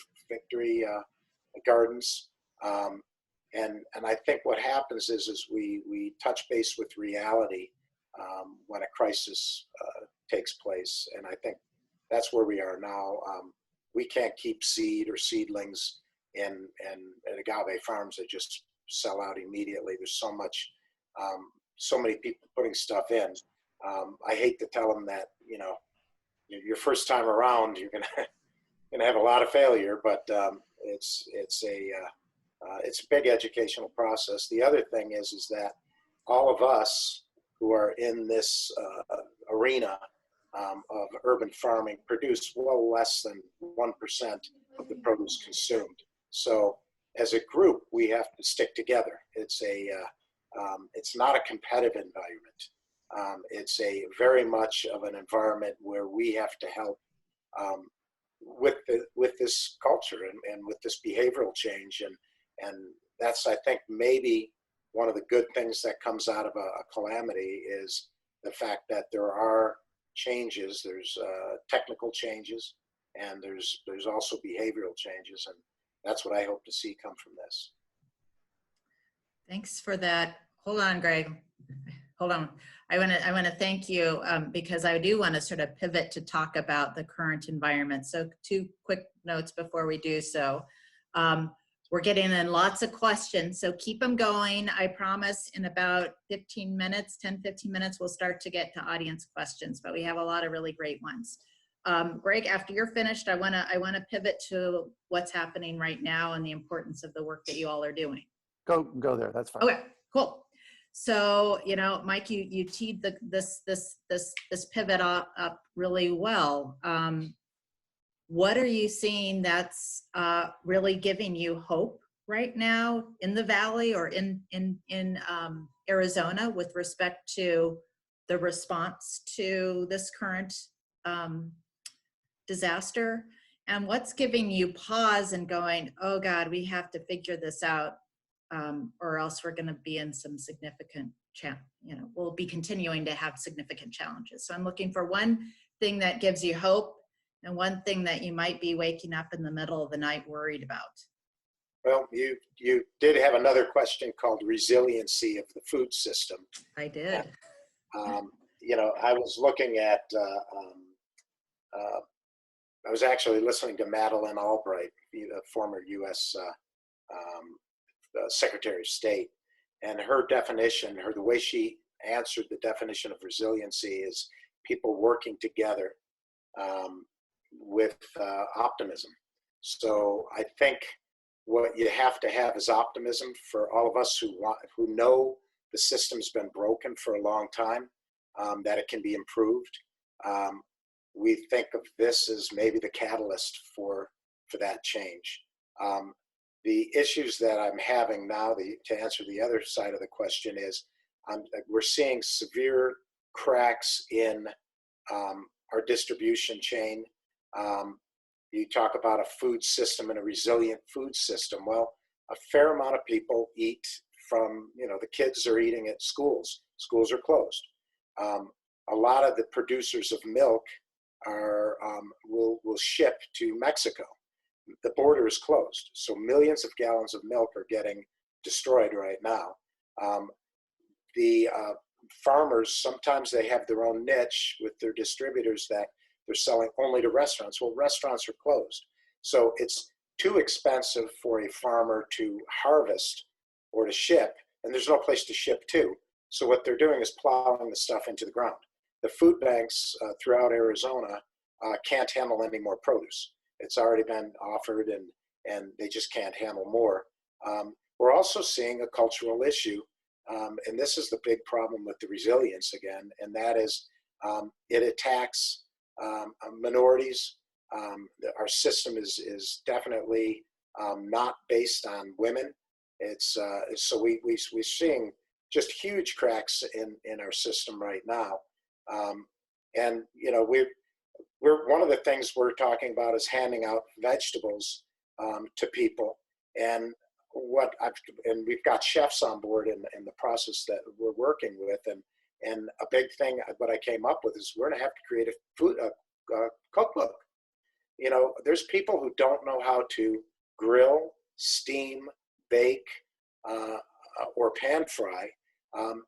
gardens. And I think what happens is we touch base with reality when a crisis takes place. And I think that's where we are now. We can't keep seed or seedlings in agave farms that just sell out immediately. There's so many people putting stuff in. I hate to tell them that, your first time around, you're gonna have a lot of failure, but it's a big educational process. The other thing is that all of us who are in this arena of urban farming produce well less than 1% of the produce consumed. So as a group, we have to stick together. It's not a competitive environment. It's a very much of an environment where we have to help with this culture and with this behavioral change. And that's, I think, maybe one of the good things that comes out of a calamity is the fact that there are changes. There's technical changes, and there's also behavioral changes, and that's what I hope to see come from this. Thanks for that. Hold on, Greg. Hold on. I want to thank you because I do want to sort of pivot to talk about the current environment. So 2 quick notes before we do so. We're getting in lots of questions, so keep them going. I promise in about 15 minutes, 10, 15 minutes, we'll start to get to audience questions, but we have a lot of really great ones. Greg, after you're finished, I wanna pivot to what's happening right now and the importance of the work that you all are doing. Go there. That's fine. Okay, cool. So, you know, Mike, you teed this pivot up really well. What are you seeing that's really giving you hope right now in the Valley or in Arizona with respect to the response to this current disaster? And what's giving you pause and going, oh God, we have to figure this out, or else we're going to be in some significant we'll be continuing to have significant challenges. So I'm looking for one thing that gives you hope and one thing that you might be waking up in the middle of the night worried about. Well, you did have another question called resiliency of the food system. I did. You know, I was looking at, I was actually listening to Madeleine Albright, the former U.S. Secretary of State, and her definition, the way she answered the definition of resiliency is people working together with optimism. So I think what you have to have is optimism for all of us who know the system's been broken for a long time, that it can be improved. We think of this as maybe the catalyst for that change. The issues that I'm having now, to answer the other side of the question, is we're seeing severe cracks in our distribution chain. You talk about a food system and a resilient food system. Well, a fair amount of people eat from, you know, the kids are eating at schools. Schools are closed. A lot of the producers of milk will ship to Mexico. The border is closed, so millions of gallons of milk are getting destroyed right now. The farmers, sometimes they have their own niche with their distributors that they're selling only to restaurants. Well, restaurants are closed. So it's too expensive for a farmer to harvest or to ship, and there's no place to ship to. So what they're doing is plowing the stuff into the ground. The food banks throughout Arizona can't handle any more produce. It's already been offered, and they just can't handle more. We're also seeing a cultural issue, and this is the big problem with the resilience again, and that is it attacks minorities. Our system is definitely not based on women. It's so we're seeing just huge cracks in our system right now, and you know we're one of the things we're talking about is handing out vegetables to people, and we've got chefs on board in the process that we're working with, and a big thing what I came up with is we're going to have to create a cookbook. You know, there's people who don't know how to grill, steam, bake, or pan fry,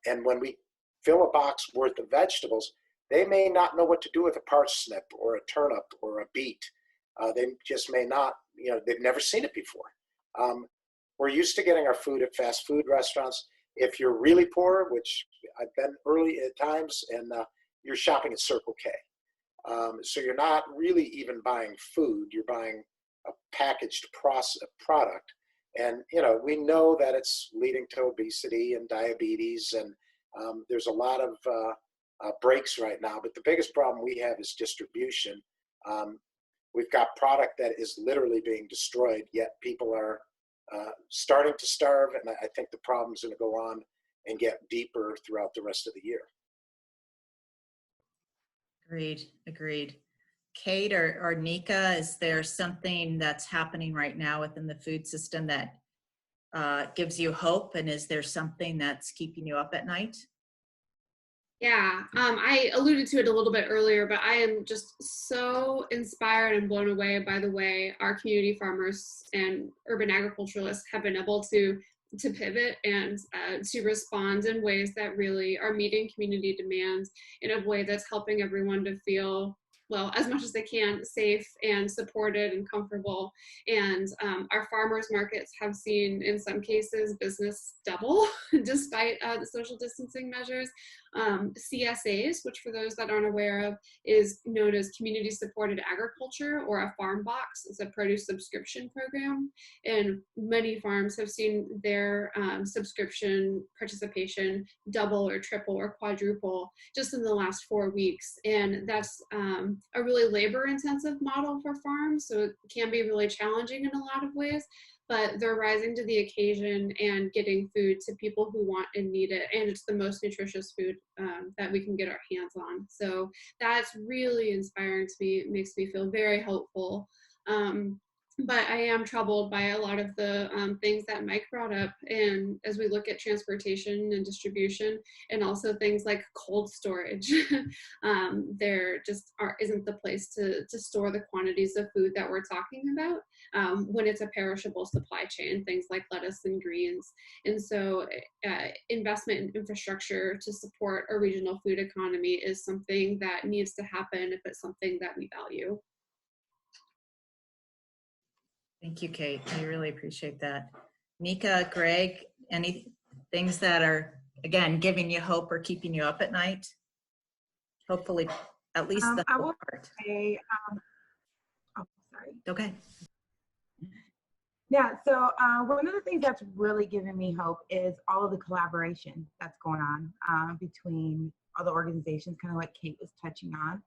and when we fill a box worth of vegetables, they may not know what to do with a parsnip or a turnip or a beet. They just may not, you know, they've never seen it before. We're used to getting our food at fast food restaurants. If you're really poor, which I've been early at times, and you're shopping at Circle K. So you're not really even buying food, you're buying a packaged product. And, you know, we know that it's leading to obesity and diabetes, and there's a lot of breaks right now, but the biggest problem we have is distribution. We've got product that is literally being destroyed, yet people are starting to starve, and I think the problem's going to go on and get deeper throughout the rest of the year. Agreed. Kate or Nika, is there something that's happening right now within the food system that gives you hope, and is there something that's keeping you up at night? Yeah, I alluded to it a little bit earlier, but I am just so inspired and blown away by the way our community farmers and urban agriculturalists have been able to pivot and to respond in ways that really are meeting community demands in a way that's helping everyone to feel, well, as much as they can, safe and supported and comfortable. And our farmers markets have seen, in some cases, business double despite the social distancing measures. CSAs, which for those that aren't aware of, is known as Community Supported Agriculture, or a farm box. It's a produce subscription program. And many farms have seen their subscription participation double or triple or quadruple just in the last 4 weeks. And that's a really labor intensive model for farms. So it can be really challenging in a lot of ways, but they're rising to the occasion and getting food to people who want and need it. And it's the most nutritious food that we can get our hands on. So that's really inspiring to me. It makes me feel very hopeful. But I am troubled by a lot of the things that Mike brought up. And as we look at transportation and distribution, and also things like cold storage, there just isn't the place to store the quantities of food that we're talking about when it's a perishable supply chain, things like lettuce and greens. And so investment in infrastructure to support a regional food economy is something that needs to happen if it's something that we value. Thank you, Kate. I really appreciate that. Nika, Greg, any things that are, again, giving you hope or keeping you up at night? Hopefully, at least the I will part. say, oh, sorry. Okay. Yeah, so one of the things that's really giving me hope is all of the collaboration that's going on between all the organizations, kind of like Kate was touching on.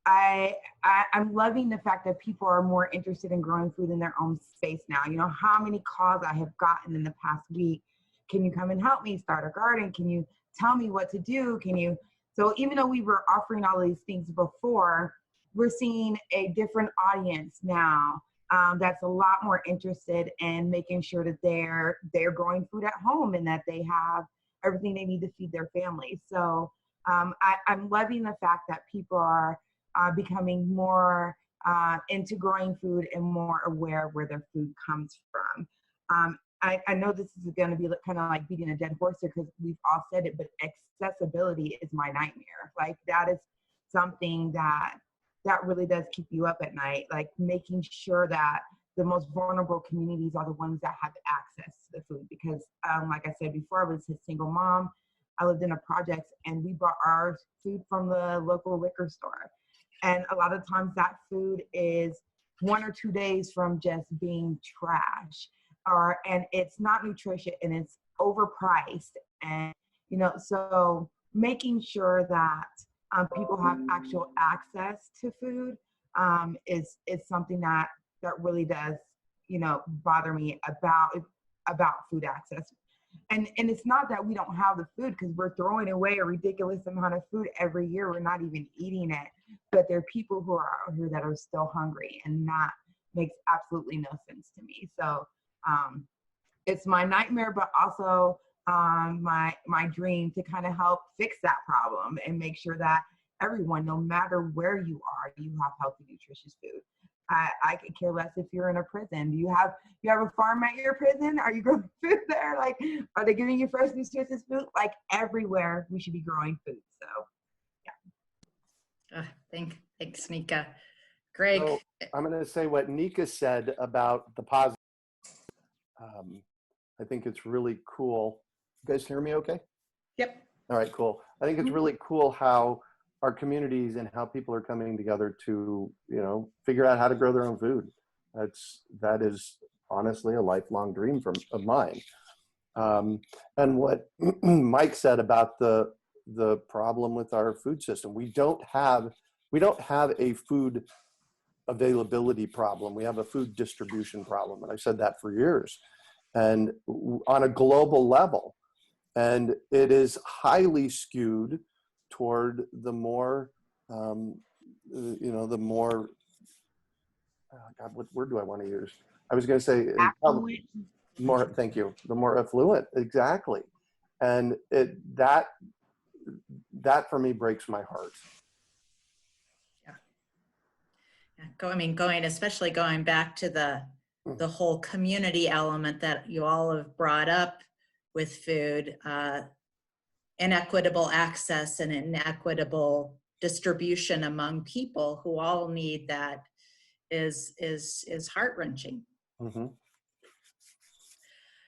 I'm loving the fact that people are more interested in growing food in their own space now. You know, how many calls I have gotten in the past week. Can you come and help me start a garden? Can you tell me what to do? So even though we were offering all these things before, we're seeing a different audience now that's a lot more interested in making sure that they're growing food at home and that they have everything they need to feed their families. So I'm loving the fact that people are becoming more into growing food and more aware of where their food comes from. I know this is going to be kind of like beating a dead horse here because we've all said it, but accessibility is my nightmare. Like that is something that really does keep you up at night, like making sure that the most vulnerable communities are the ones that have access to the food. Because like I said before, I was a single mom. I lived in a project and we bought our food from the local liquor store. And a lot of times that food is 1 or 2 days from just being trash, and it's not nutritious and it's overpriced. And, you know, so making sure that people have actual access to food is something that really does, you know, bother me about food access. And it's not that we don't have the food, because we're throwing away a ridiculous amount of food every year. We're not even eating it. But there are people who are out here that are still hungry, and that makes absolutely no sense to me. So it's my nightmare, but also my dream to kind of help fix that problem and make sure that everyone, no matter where you are, you have healthy, nutritious food. I could care less if you're in a prison. Do you have a farm at your prison? Are you growing food there? Like, are they giving you fresh, nutritious food? Like everywhere, we should be growing food. So, yeah. Thanks, Nika. Greg. So I'm going to say what Nika said about the positive. I think it's really cool. You guys hear me okay? Yep. All right, cool. I think it's really cool how our communities and how people are coming together to, you know, figure out how to grow their own food. That is honestly a lifelong dream of mine. And what Mike said about the problem with our food system, we don't have a food availability problem. We have a food distribution problem, and I've said that for years, and on a global level, and it is highly skewed toward the more, the more, God, what word do I want to use? I was going to say more. Thank you. The more affluent, exactly, and that for me breaks my heart. Especially going back to the whole community element that you all have brought up with food, inequitable access and inequitable distribution among people who all need that is heart-wrenching. Mm-hmm.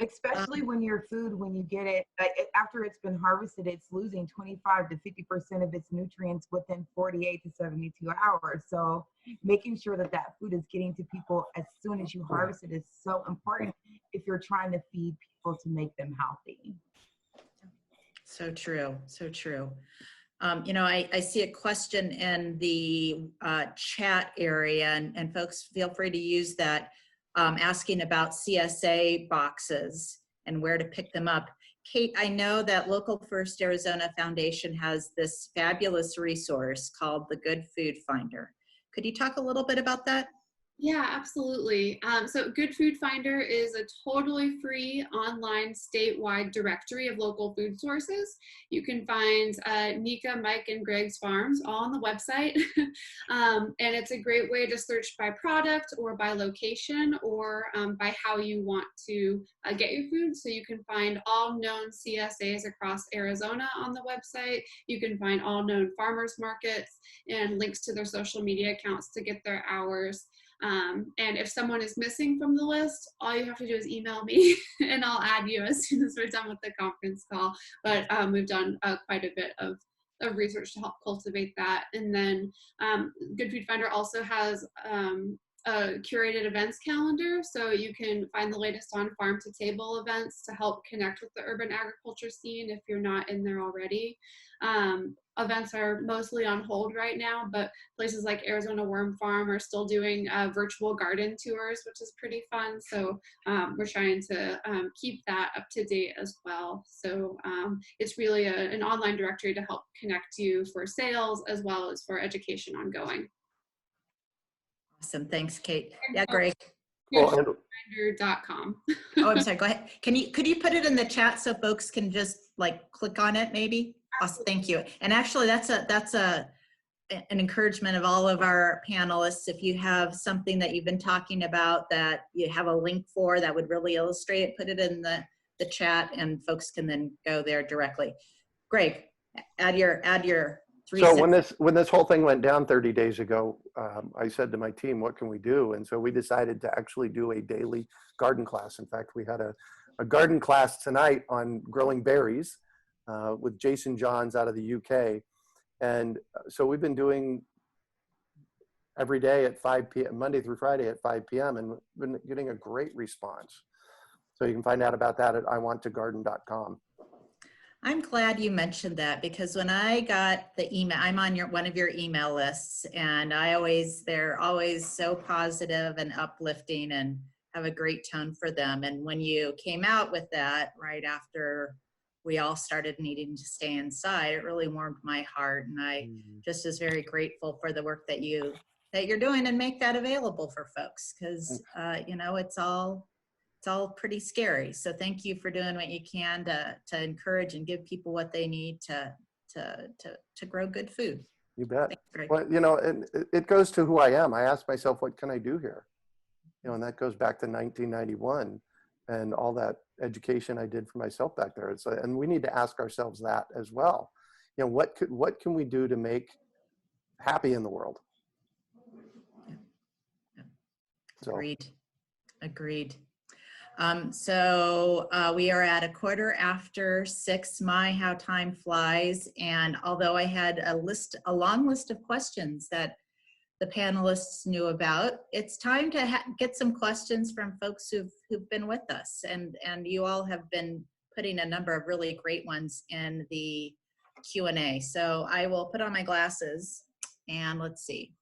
Especially when your food, when you get it, after it's been harvested, it's losing 25 to 50% of its nutrients within 48 to 72 hours. So making sure that that food is getting to people as soon as you harvest it is so important if you're trying to feed people to make them healthy. So true, so true. You know, I see a question in the chat area, and folks feel free to use that, asking about CSA boxes and where to pick them up. Kate, I know that Local First Arizona Foundation has this fabulous resource called the Good Food Finder. Could you talk a little bit about that? Yeah, absolutely. So Good Food Finder is a totally free online statewide directory of local food sources. You can find Nika, Mike, and Greg's farms all on the website. And it's a great way to search by product or by location or by how you want to get your food. So you can find all known CSAs across Arizona on the website. You can find all known farmers markets and links to their social media accounts to get their hours. And if someone is missing from the list, all you have to do is email me and I'll add you as soon as we're done with the conference call. But we've done quite a bit of research to help cultivate that. And then Good Food Finder also has a curated events calendar, so you can find the latest on farm to table events to help connect with the urban agriculture scene if you're not in there already. Events are mostly on hold right now, but places like Arizona Worm Farm are still doing virtual garden tours, which is pretty fun. So we're trying to keep that up to date as well. So it's really an online directory to help connect you for sales as well as for education ongoing. Awesome, thanks, Kate. Yeah, Greg. Goodfoodfinder.com. Oh, I'm sorry, go ahead. Could you put it in the chat so folks can just like click on it maybe? Awesome, thank you. And actually that's an encouragement of all of our panelists. If you have something that you've been talking about that you have a link for that would really illustrate it, put it in the chat and folks can then go there directly. Greg, add your 3 So cents. when this whole thing went down 30 days ago, I said to my team, what can we do? And so we decided to actually do a daily garden class. In fact, we had a garden class tonight on growing berries with Jason Johns out of the UK. And so we've been doing every day at 5 p.m., Monday through Friday at 5 p.m. and been getting a great response. So you can find out about that at iwanttogarden.com. I'm glad you mentioned that because when I got the email, I'm on one of your email lists, and they're always so positive and uplifting and have a great tone for them. And when you came out with that right after we all started needing to stay inside, it really warmed my heart, and I just was very grateful for the work that you're doing and make that available for folks because you know it's all pretty scary. So thank you for doing what you can to encourage and give people what they need to grow good food. You bet. Thanks, Well, you know, and it goes to who I am. I asked myself, what can I do here? You know, and that goes back to 1991 and all that education I did for myself back there. And we need to ask ourselves that as well. You know, what can we do to make happy in the world? Yeah. So. Agreed. So we are at 6:15. My, how time flies. And although I had a long list of questions that the panelists knew about, it's time to get some questions from folks who've been with us. And you all have been putting a number of really great ones in the Q&A. So I will put on my glasses and let's see.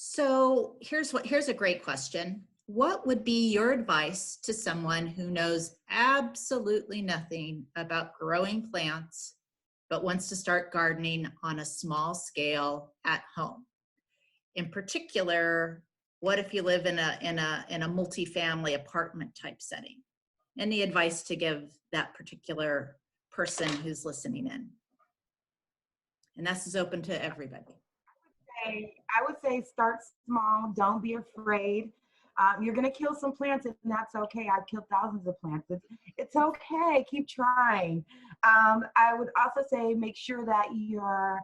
So here's a great question. What would be your advice to someone who knows absolutely nothing about growing plants, but wants to start gardening on a small scale at home? In particular, what if you live in a multi-family apartment type setting? Any advice to give that particular person who's listening in? And this is open to everybody. I would say start small. Don't be afraid. You're going to kill some plants, and that's okay. I've killed thousands of plants. It's okay. Keep trying. I would also say make sure that you're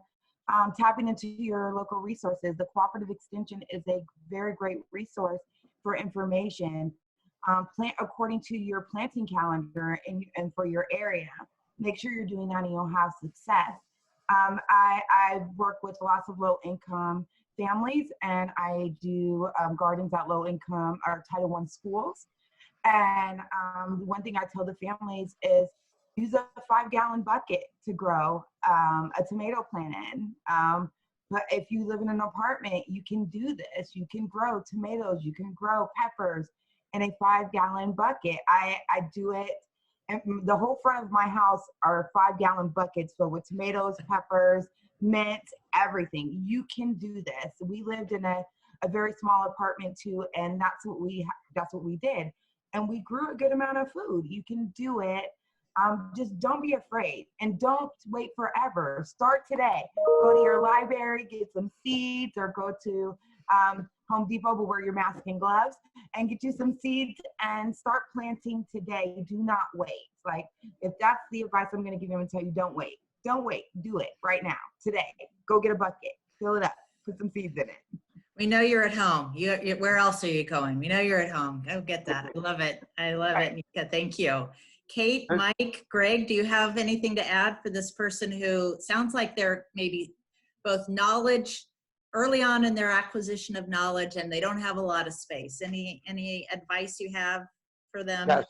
tapping into your local resources. The cooperative extension is a very great resource for information. Plant according to your planting calendar and for your area. Make sure you're doing that and you'll have success. I work with lots of low income families, and I do gardens at low income or Title I schools. And one thing I tell the families is use a 5-gallon bucket to grow a tomato plant in. But if you live in an apartment, you can do this. You can grow tomatoes, you can grow peppers in a 5-gallon bucket. I do it, and the whole front of my house are 5-gallon buckets filled with tomatoes, peppers, mint, everything. You can do this. We lived in a very small apartment too, and that's what we did. And we grew a good amount of food. You can do it. Just don't be afraid and don't wait forever. Start today. Go to your library, get some seeds, or go to Home Depot, but wear your mask and gloves, and get you some seeds and start planting today. Do not wait. Like, if that's the advice I'm going to give you, and tell you, don't wait. Don't wait. Do it right now, today. Go get a bucket, fill it up, put some seeds in it. We know you're at home. Where else are you going? We know you're at home. Go get that. I love it. I love it. Nika, thank you. Kate, Mike, Greg, do you have anything to add for this person who sounds like they're maybe both knowledge early on in their acquisition of knowledge, and they don't have a lot of space? Any advice you have for them? Yeah,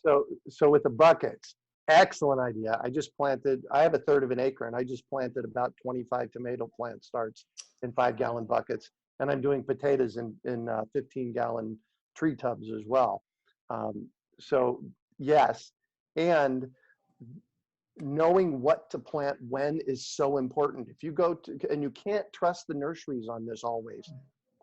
so with the buckets, excellent idea. I have a third of an acre, and I just planted about 25 tomato plant starts in 5-gallon buckets. And I'm doing potatoes in 15-gallon tree tubs as well. So yes, and knowing what to plant when is so important. If you go to, and you can't trust the nurseries on this always.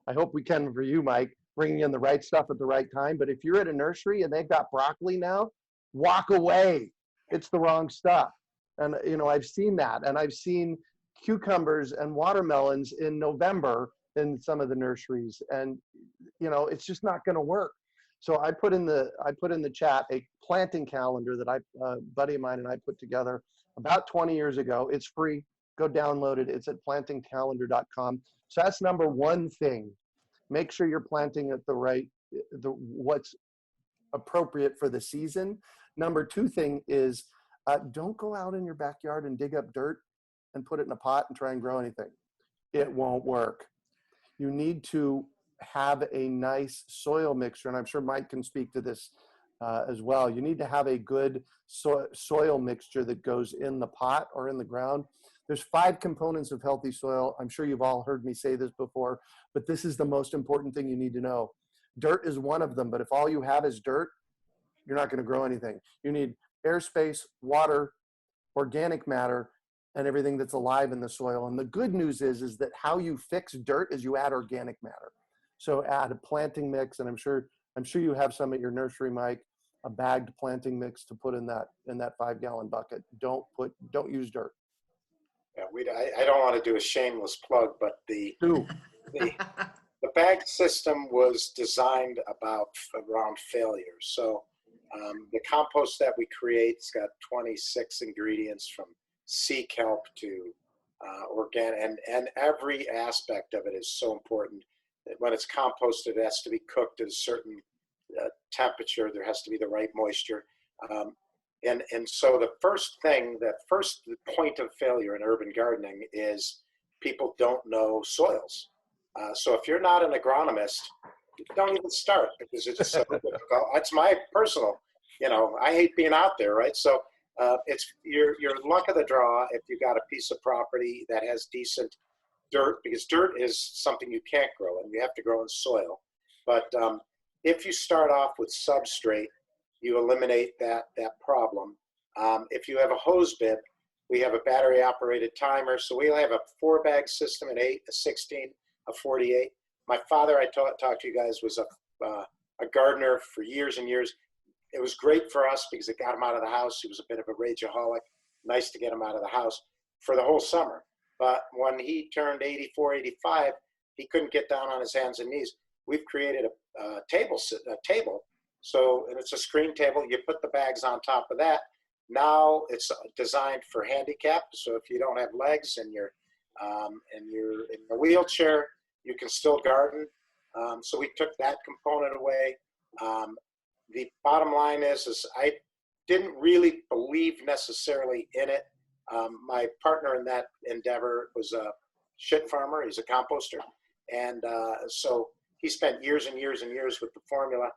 I hope we can for you, Mike, bringing in the right stuff at the right time. But if you're at a nursery and they've got broccoli now, walk away. It's the wrong stuff. And I've seen that, and I've seen cucumbers and watermelons in November in some of the nurseries, and it's just not going to work. So I put in the chat a planting calendar that a buddy of mine and I put together about 20 years ago. It's free. Go download it. It's at plantingcalendar.com. So that's number one thing. Make sure you're planting at what's appropriate for the season. Number two thing is don't go out in your backyard and dig up dirt and put it in a pot and try and grow anything. It won't work. You need to have a nice soil mixture, and I'm sure Mike can speak to this as well. You need to have a good soil mixture that goes in the pot or in the ground. There's 5 components of healthy soil. I'm sure you've all heard me say this before, but this is the most important thing you need to know. Dirt is one of them, but if all you have is dirt, you're not going to grow anything. You need airspace, water, organic matter, and everything that's alive in the soil. And the good news is that how you fix dirt is you add organic matter. So add a planting mix, and I'm sure you have some at your nursery, Mike, a bagged planting mix to put in that 5-gallon bucket. Don't use dirt. Yeah, I don't want to do a shameless plug, but the bag system was designed around failure. So the compost that we create, it's got 26 ingredients from sea kelp to organic, and every aspect of it is so important. When it's composted, it has to be cooked at a certain temperature. There has to be the right moisture. And so the first point of failure in urban gardening is people don't know soils. So if you're not an agronomist, don't even start, because it's so difficult. That's my personal, I hate being out there, right? So it's your luck of the draw if you've got a piece of property that has decent dirt, because dirt is something you can't grow, and you have to grow in soil. But if you start off with substrate, you eliminate that problem. If you have a hose bib, we have a battery operated timer. So we'll have a 4-bag system, an 8, a 16, a 48. My father, I talked to you guys, was a gardener for years and years. It was great for us because it got him out of the house. He was a bit of a rageaholic. Nice to get him out of the house for the whole summer. But when he turned 84, 85, he couldn't get down on his hands and knees. We've created a table. So, and it's a screen table. You put the bags on top of that. Now it's designed for handicap. So if you don't have legs and you're and you're in a wheelchair, you can still garden. So we took that component away. The bottom line is I didn't really believe necessarily in it. My partner in that endeavor was a shit farmer. He's a composter. And so he spent years and years and years with the formula.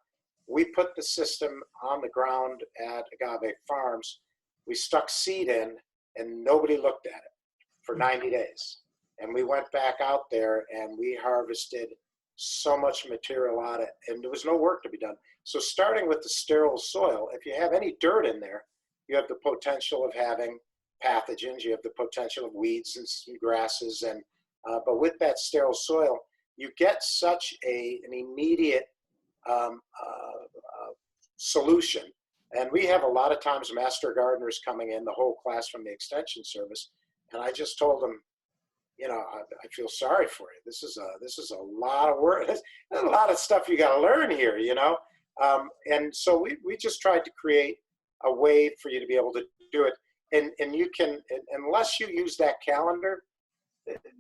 We put the system on the ground at Agave Farms. We stuck seed in, and nobody looked at it for 90 days. And we went back out there, and we harvested so much material out of it, and there was no work to be done. So starting with the sterile soil, if you have any dirt in there, you have the potential of having pathogens, you have the potential of weeds and some grasses, and but with that sterile soil, you get such an immediate solution. And we have a lot of times master gardeners coming in, the whole class from the extension service, and I just told them, you know, I feel sorry for you. This is a lot of work. There's a lot of stuff you got to learn here, you know. And so we just tried to create a way for you to be able to do it. And you can, unless you use that calendar,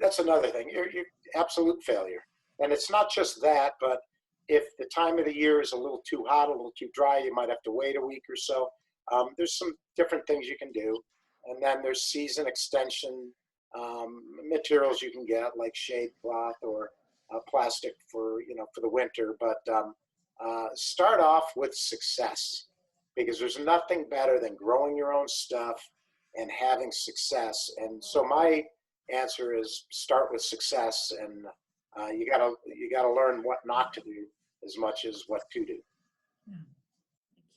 that's another thing. You're absolute failure. And it's not just that, but if the time of the year is a little too hot, a little too dry, you might have to wait a week or so. There's some different things you can do. And then there's season extension materials you can get, like shade cloth or plastic for, you know, for the winter. But start off with success, because there's nothing better than growing your own stuff and having success. And so my answer is start with success, and you gotta learn what not to do as much as what to do. Yeah.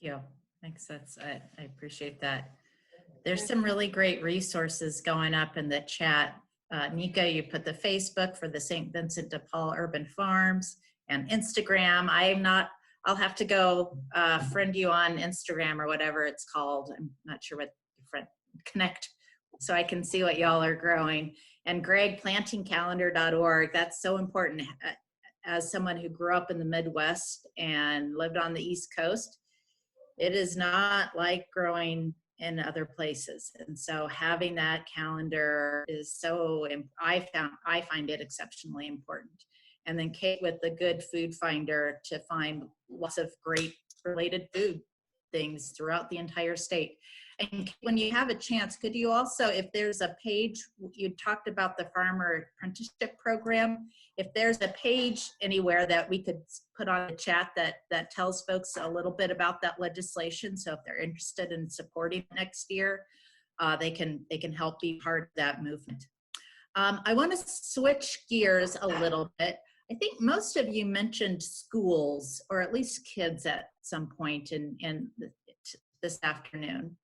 Thank you. Makes sense. I appreciate that. There's some really great resources going up in the chat. Nika, you put the Facebook for the St. Vincent de Paul Urban Farms and Instagram. I'll have to go friend you on Instagram or whatever it's called. I'm not sure what connect so I can see what y'all are growing. And Greg, plantingcalendar.org, that's so important. As someone who grew up in the Midwest and lived on the East Coast, it is not like growing in other places. And so having that calendar is so, I find it exceptionally important. And then Kate with the Good Food Finder to find lots of great related food things throughout the entire state. And when you have a chance, could you also, if there's a page, you talked about the farmer apprenticeship program, if there's a page anywhere that we could put on the chat that tells folks a little bit about that legislation, so if they're interested in supporting next year, they can help be part of that movement. I want to switch gears a little bit. I think most of you mentioned schools, or at least kids at some point in this afternoon.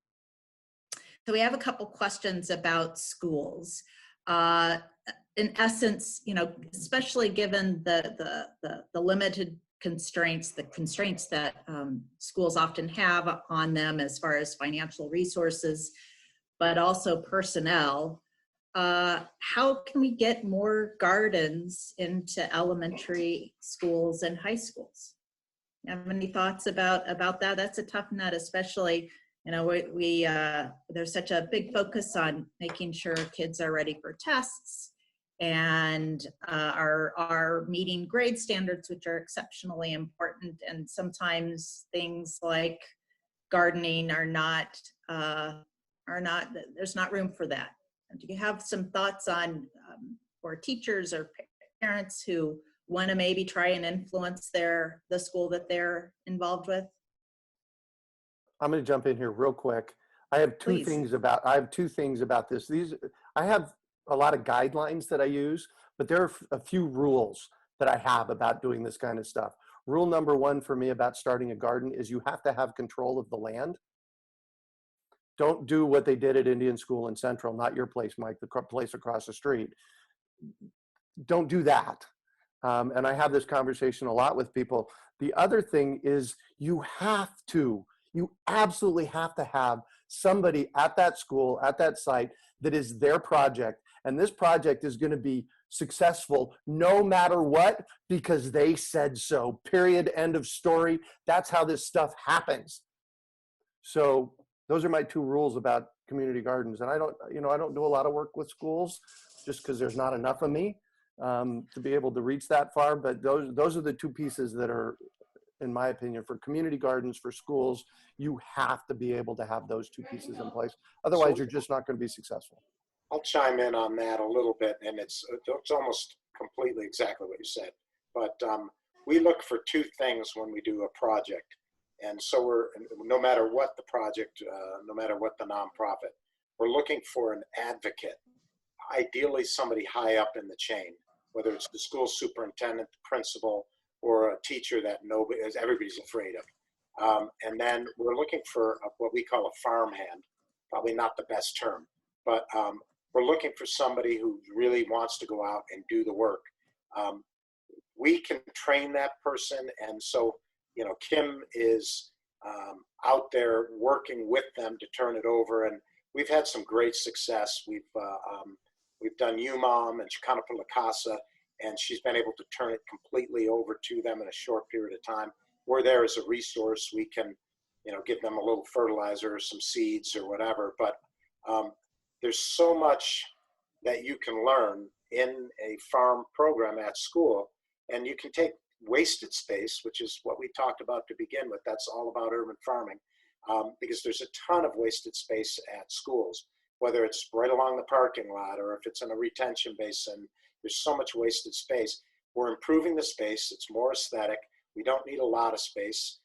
So we have a couple questions about schools. In essence, you know, especially given the limited constraints, the constraints that schools often have on them as far as financial resources, but also personnel, how can we get more gardens into elementary schools and high schools? You have any thoughts about that? That's a tough nut, especially, you know, there's such a big focus on making sure kids are ready for tests and are meeting grade standards, which are exceptionally important. And sometimes things like gardening are not, there's not room for that. Do you have some thoughts on, or teachers or parents who want to maybe try and influence the school that they're involved with? I'm going to jump in here real quick. I have two things about this. I have a lot of guidelines that I use, but there are a few rules that I have about doing this kind of stuff. Rule number one for me about starting a garden is you have to have control of the land. Don't do what they did at Indian School in Central, not your place, Mike, the place across the street. Don't do that. And I have this conversation a lot with people. The other thing is you absolutely have to have somebody at that school, at that site, that is their project. And this project is going to be successful no matter what, because they said so, period, end of story. That's how this stuff happens. So those are my two rules about community gardens. And I don't do a lot of work with schools, just because there's not enough of me to be able to reach that far. But those are the two pieces that are, in my opinion, for community gardens, for schools, you have to be able to have those two pieces in place. Otherwise, you're just not going to be successful. I'll chime in on that a little bit, and it's almost completely exactly what you said. But we look for two things when we do a project. And so no matter what the project, no matter what the nonprofit, we're looking for an advocate, ideally somebody high up in the chain, whether it's the school superintendent, the principal, or a teacher that everybody's afraid of. And then we're looking for what we call a farmhand, probably not the best term, but we're looking for somebody who really wants to go out and do the work. We can train that person, and so Kim is out there working with them to turn it over, and we've had some great success. We've done UMOM and Chanika La Casa, and she's been able to turn it completely over to them in a short period of time. We're there as a resource. We can, give them a little fertilizer or some seeds or whatever. But there's so much that you can learn in a farm program at school, and you can take wasted space, which is what we talked about to begin with. That's all about urban farming, because there's a ton of wasted space at schools, whether it's right along the parking lot or if it's in a retention basin. There's so much wasted space. We're improving the space. It's more aesthetic. We don't need a lot of space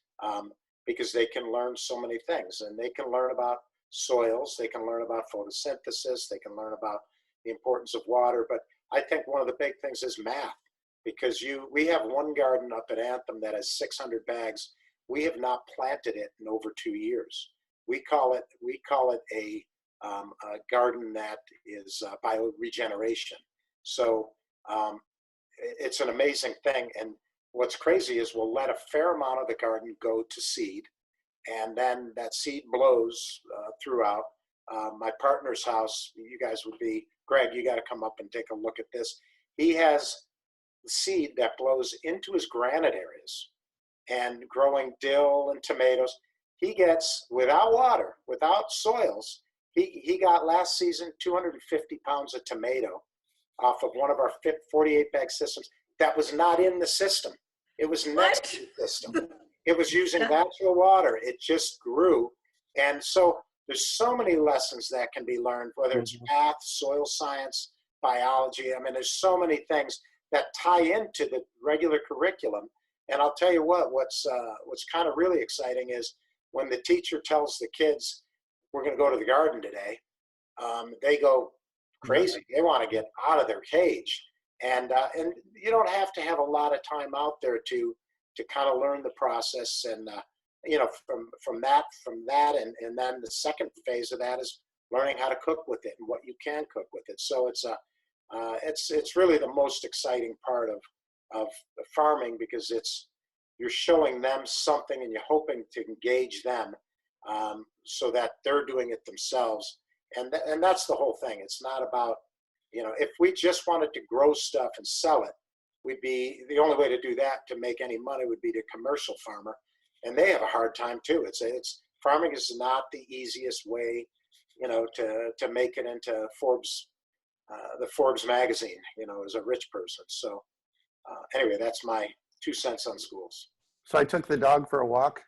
because they can learn so many things, and they can learn about soils. They can learn about photosynthesis. They can learn about the importance of water. But I think one of the big things is math, because we have one garden up at Anthem that has 600 bags. We have not planted it in over 2 years. We call it a garden that is bioregeneration. So it's an amazing thing. And what's crazy is we'll let a fair amount of the garden go to seed, and then that seed blows throughout. My partner's house, you guys would be, Greg, you got to come up and take a look at this. He has seed that blows into his granite areas and growing dill and tomatoes. He gets, without water, without soils, he got last season 250 pounds of tomato off of one of our 48 bag systems that was not in the system. It was next to the system. It was using natural water. It just grew. And so there's so many lessons that can be learned, whether it's math, soil science, biology. I mean, there's so many things that tie into the regular curriculum. And I'll tell you what's kind of really exciting is when the teacher tells the kids, we're going to go to the garden today, they go crazy. They want to get out of their cage. And you don't have to have a lot of time out there to kind of learn the process. And, from that, and then the second phase of that is learning how to cook with it and what you can cook with it. So it's really the most exciting part of farming, because you're showing them something and you're hoping to engage them so that they're doing it themselves. And that's the whole thing. It's not about, if we just wanted to grow stuff and sell it, the only way to do that, to make any money, would be to commercial farmer. And they have a hard time too. Farming is not the easiest way, to make it into Forbes, the Forbes magazine, as a rich person. So anyway, that's my 2 cents on schools. So I took the dog for a walk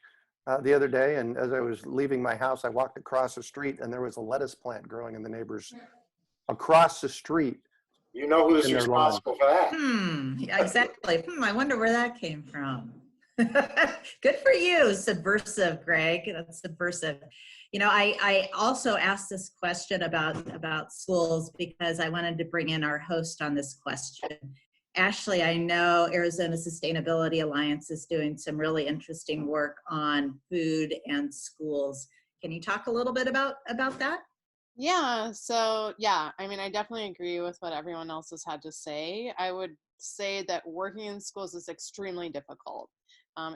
the other day, and as I was leaving my house, I walked across the street, and there was a lettuce plant growing in the neighbors across the street. You know who's responsible for that? Yeah, exactly. I wonder where that came from. Good for you, subversive, Greg. That's subversive. I also asked this question about schools because I wanted to bring in our host on this question. Ashley, I know Arizona Sustainability Alliance is doing some really interesting work on food and schools. Can you talk a little bit about that? Yeah, so I definitely agree with what everyone else has had to say. I would say that working in schools is extremely difficult.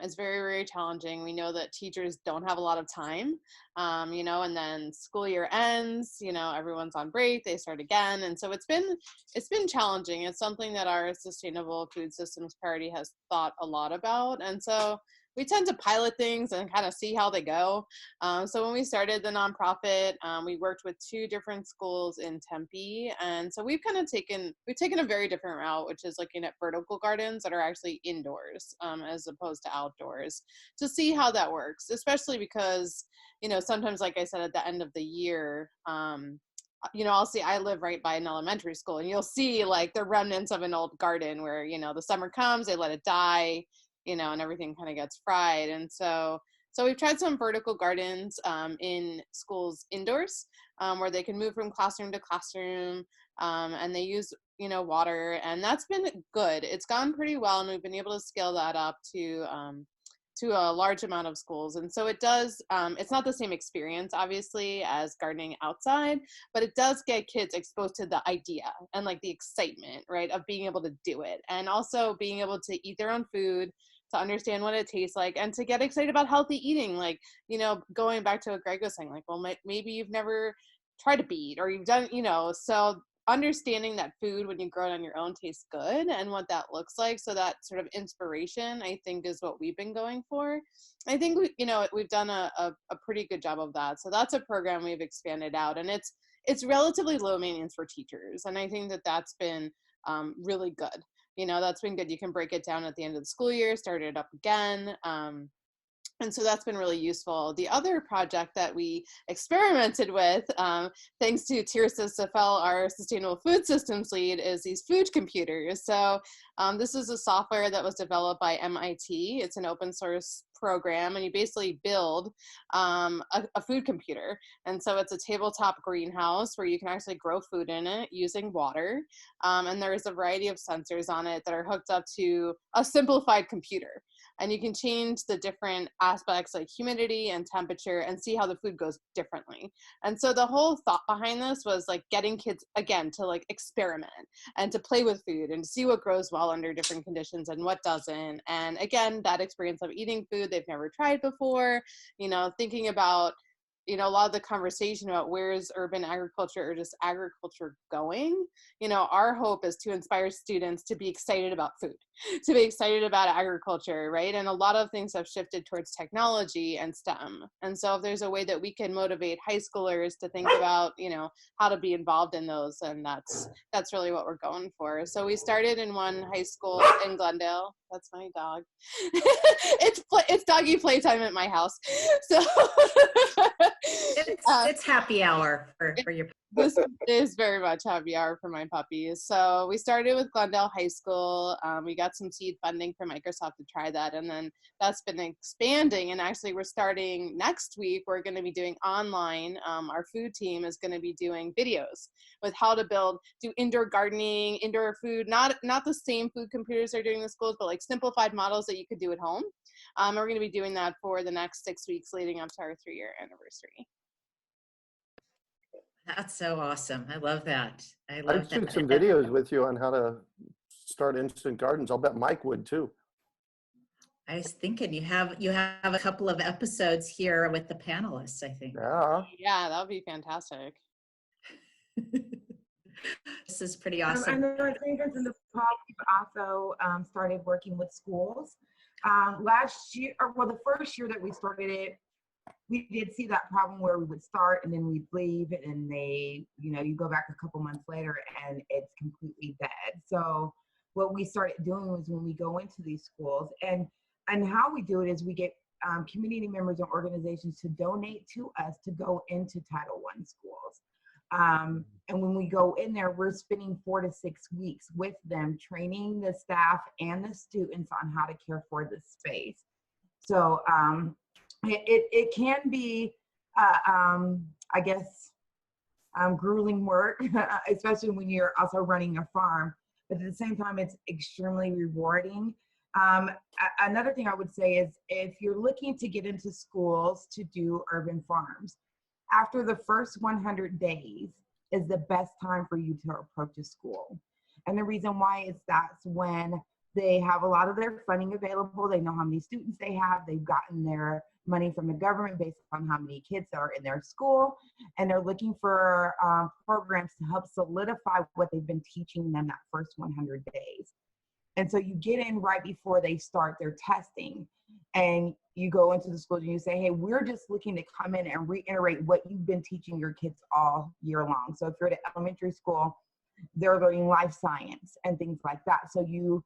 It's very, very challenging. We know that teachers don't have a lot of time, and then school year ends, everyone's on break, they start again. And so it's been challenging. It's something that our Sustainable Food Systems Party has thought a lot about. And so we tend to pilot things and kind of see how they go. So when we started the nonprofit, we worked with 2 different schools in Tempe. And so we've taken a very different route, which is looking at vertical gardens that are actually indoors as opposed to outdoors, to see how that works, especially because, sometimes, like I said, at the end of the year, I live right by an elementary school, and you'll see like the remnants of an old garden where, the summer comes, they let it die, and everything kind of gets fried. And so we've tried some vertical gardens in schools indoors, where they can move from classroom to classroom, and they use, water, and that's been good. It's gone pretty well, and we've been able to scale that up to a large amount of schools. And so it does, it's not the same experience, obviously, as gardening outside, but it does get kids exposed to the idea and like the excitement, right, of being able to do it. And also being able to eat their own food, to understand what it tastes like, and to get excited about healthy eating. Like, going back to what Greg was saying, like, well, maybe you've never tried to beet, or you've done, so understanding that food when you grow it on your own tastes good and what that looks like. So that sort of inspiration, I think, is what we've been going for. I think we've done a pretty good job of that. So that's a program we've expanded out, and it's relatively low maintenance for teachers. And I think that that's been really good. That's been good. You can break it down at the end of the school year, start it up again. And so that's been really useful. The other project that we experimented with, thanks to Tirsa Safel, our sustainable food systems lead, is these food computers. So this is a software that was developed by MIT. It's an open source program, and you basically build a food computer. And so it's a tabletop greenhouse where you can actually grow food in it using water. And there's a variety of sensors on it that are hooked up to a simplified computer. And you can change the different aspects like humidity and temperature and see how the food goes differently. And so the whole thought behind this was like getting kids, again, to like experiment and to play with food and to see what grows well under different conditions and what doesn't. And again, that experience of eating food they've never tried before, thinking about, a lot of the conversation about where is urban agriculture or just agriculture going. Our hope is to inspire students to be excited about food, to be excited about agriculture, right? And a lot of things have shifted towards technology and STEM. And so if there's a way that we can motivate high schoolers to think about, how to be involved in those, and that's really what we're going for. So we started in one high school in Glendale. That's my dog. It's doggy playtime at my house. So it's happy hour for your. This is very much happy hour for my puppies. So we started with Glendale High School. We got some seed funding from Microsoft to try that, and then that's been expanding. And actually, we're starting next week. We're going to be doing online. Our food team is going to be doing videos with how to do indoor gardening, indoor food. Not the same food computers they're doing in the schools, but like simplified models that you could do at home. We're going to be doing that for the next 6 weeks leading up to our 3-year anniversary. That's so awesome. I love that. I'd shoot some videos with you on how to start instant gardens. I'll bet Mike would too. I was thinking you have a couple of episodes here with the panelists, I think. Yeah, that would be fantastic. This is pretty awesome. And there are things in the fall. We've also started working with schools. Last year, the first year that we started it, we did see that problem where we would start and then we'd leave, and they, you go back a couple months later and it's completely dead. So what we started doing was when we go into these schools, and how we do it is we get community members and organizations to donate to us to go into Title I schools. And when we go in there, we're spending 4 to 6 weeks with them, training the staff and the students on how to care for the space. So it can be, I guess, grueling work, especially when you're also running a farm. But at the same time, it's extremely rewarding. Another thing I would say is if you're looking to get into schools to do urban farms, after the first 100 days is the best time for you to approach a school. And the reason why is that's when they have a lot of their funding available. They know how many students they have. They've gotten their money from the government based on how many kids are in their school. And they're looking for programs to help solidify what they've been teaching them that first 100 days. And so you get in right before they start their testing. and you go into the schools and you say, hey, we're just looking to come in and reiterate what you've been teaching your kids all year long. So if you're at elementary school, they're learning life science and things like that. So you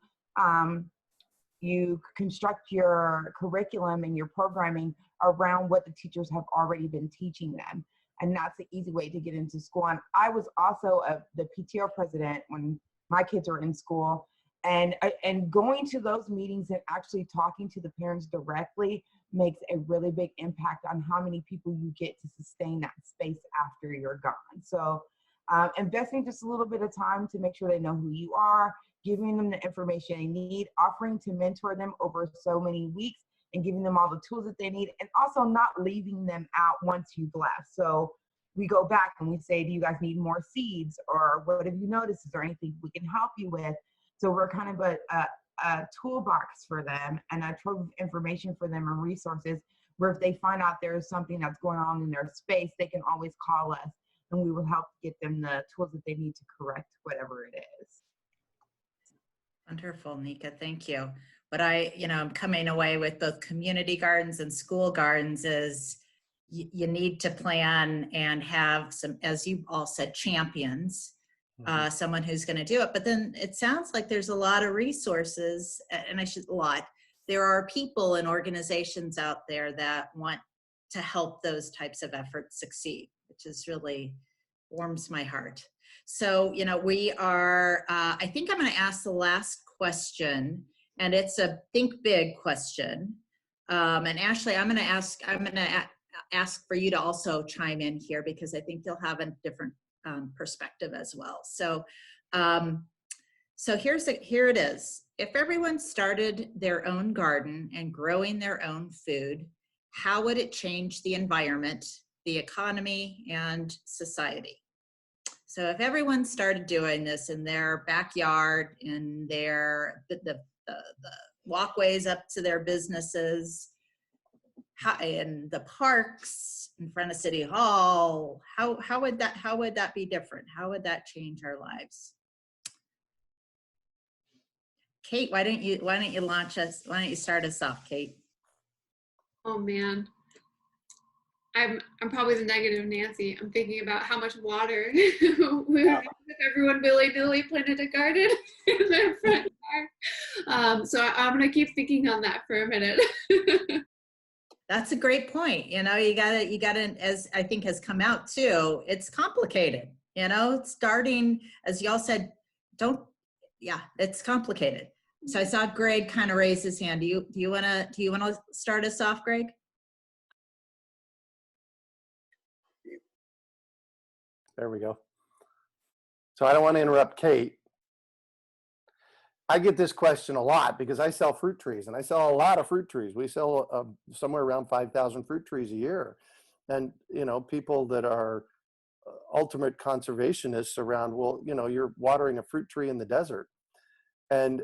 construct your curriculum and your programming around what the teachers have already been teaching them. And that's an easy way to get into school. And I was also the PTO president when my kids were in school. And going to those meetings and actually talking to the parents directly makes a really big impact on how many people you get to sustain that space after you're gone. So investing just a little bit of time to make sure they know who you are, giving them the information they need, offering to mentor them over so many weeks, and giving them all the tools that they need, and also not leaving them out once you've left. So we go back and we say, do you guys need more seeds? Or what have you noticed? Is there anything we can help you with? So we're kind of a toolbox for them and a trove of information for them and resources where if they find out there's something that's going on in their space, they can always call us and we will help get them the tools that they need to correct whatever it is. Wonderful, Nika, thank you. What I'm coming away with both community gardens and school gardens is you need to plan and have some, as you all said, champions, someone who's going to do it. But then it sounds like there's a lot of resources, and there are people and organizations out there that want to help those types of efforts succeed, which is really warms my heart. So, we are, I think I'm going to ask the last question, and it's a think big question. And Ashley, I'm going to ask for you to also chime in here because I think you'll have a different perspective as well. So, here it is. If everyone started their own garden and growing their own food, how would it change the environment, the economy, and society? So if everyone started doing this in their backyard, in their the walkways up to their businesses, in the parks, in front of City Hall, how would that be different? How would that change our lives? Kate, why don't you launch us? Why don't you start us off, Kate? Oh man. I'm probably the negative Nancy. I'm thinking about how much water we would use if everyone willy-nilly planted a garden in their front yard. So I'm gonna keep thinking on that for a minute. That's a great point. You gotta, as I think has come out too, it's complicated, starting, as y'all said, it's complicated. So I saw Greg kind of raise his hand. Do you wanna start us off, Greg? There we go. So I don't want to interrupt Kate. I get this question a lot because I sell fruit trees and I sell a lot of fruit trees. We sell somewhere around 5,000 fruit trees a year. And, people that are ultimate conservationists around, well, you're watering a fruit tree in the desert. And,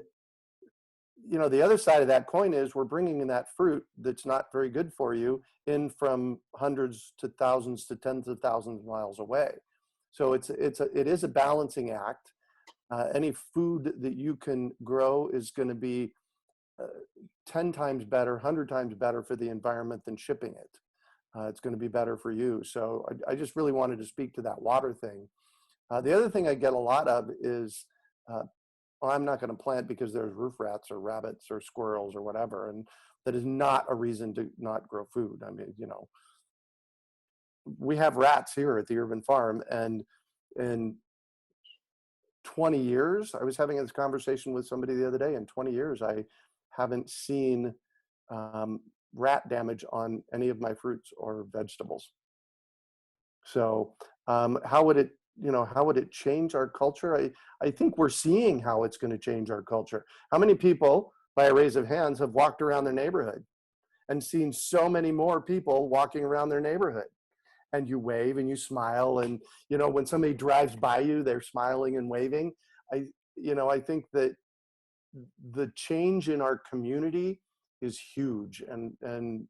the other side of that coin is we're bringing in that fruit that's not very good for you in from hundreds to thousands to tens of thousands of miles away. So it is a balancing act. Any food that you can grow is going to be 10 times better, 100 times better for the environment than shipping it. It's going to be better for you. So I just really wanted to speak to that water thing. The other thing I get a lot of is, I'm not going to plant because there's roof rats or rabbits or squirrels or whatever. And that is not a reason to not grow food. I mean, we have rats here at the urban farm, and in 20 years, I was having this conversation with somebody the other day, in 20 years, I haven't seen rat damage on any of my fruits or vegetables. So how would it change our culture? I think we're seeing how it's going to change our culture. How many people, by a raise of hands, have walked around their neighborhood and seen so many more people walking around their neighborhood? And you wave and you smile, and when somebody drives by you, they're smiling and waving. I think that the change in our community is huge, and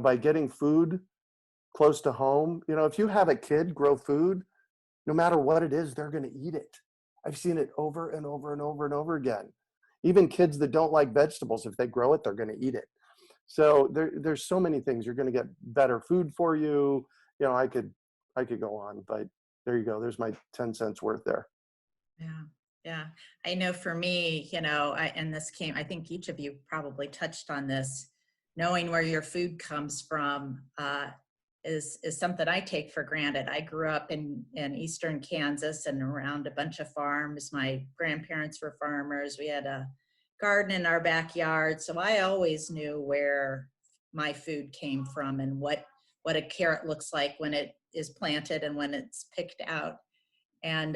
by getting food close to home, if you have a kid grow food, no matter what it is, they're going to eat it. I've seen it over and over and over and over again. Even kids that don't like vegetables, if they grow it, they're going to eat it. So there's so many things. You're going to get better food for you. You know, I could go on, but there you go. There's my 10 cents worth there. Yeah. Yeah. I know for me, you know, and this came, I think each of you probably touched on this, knowing where your food comes from, is something I take for granted. I grew up in Eastern Kansas and around a bunch of farms. My grandparents were farmers. We had a garden in our backyard. So I always knew where my food came from and what a carrot looks like when it is planted and when it's picked out. And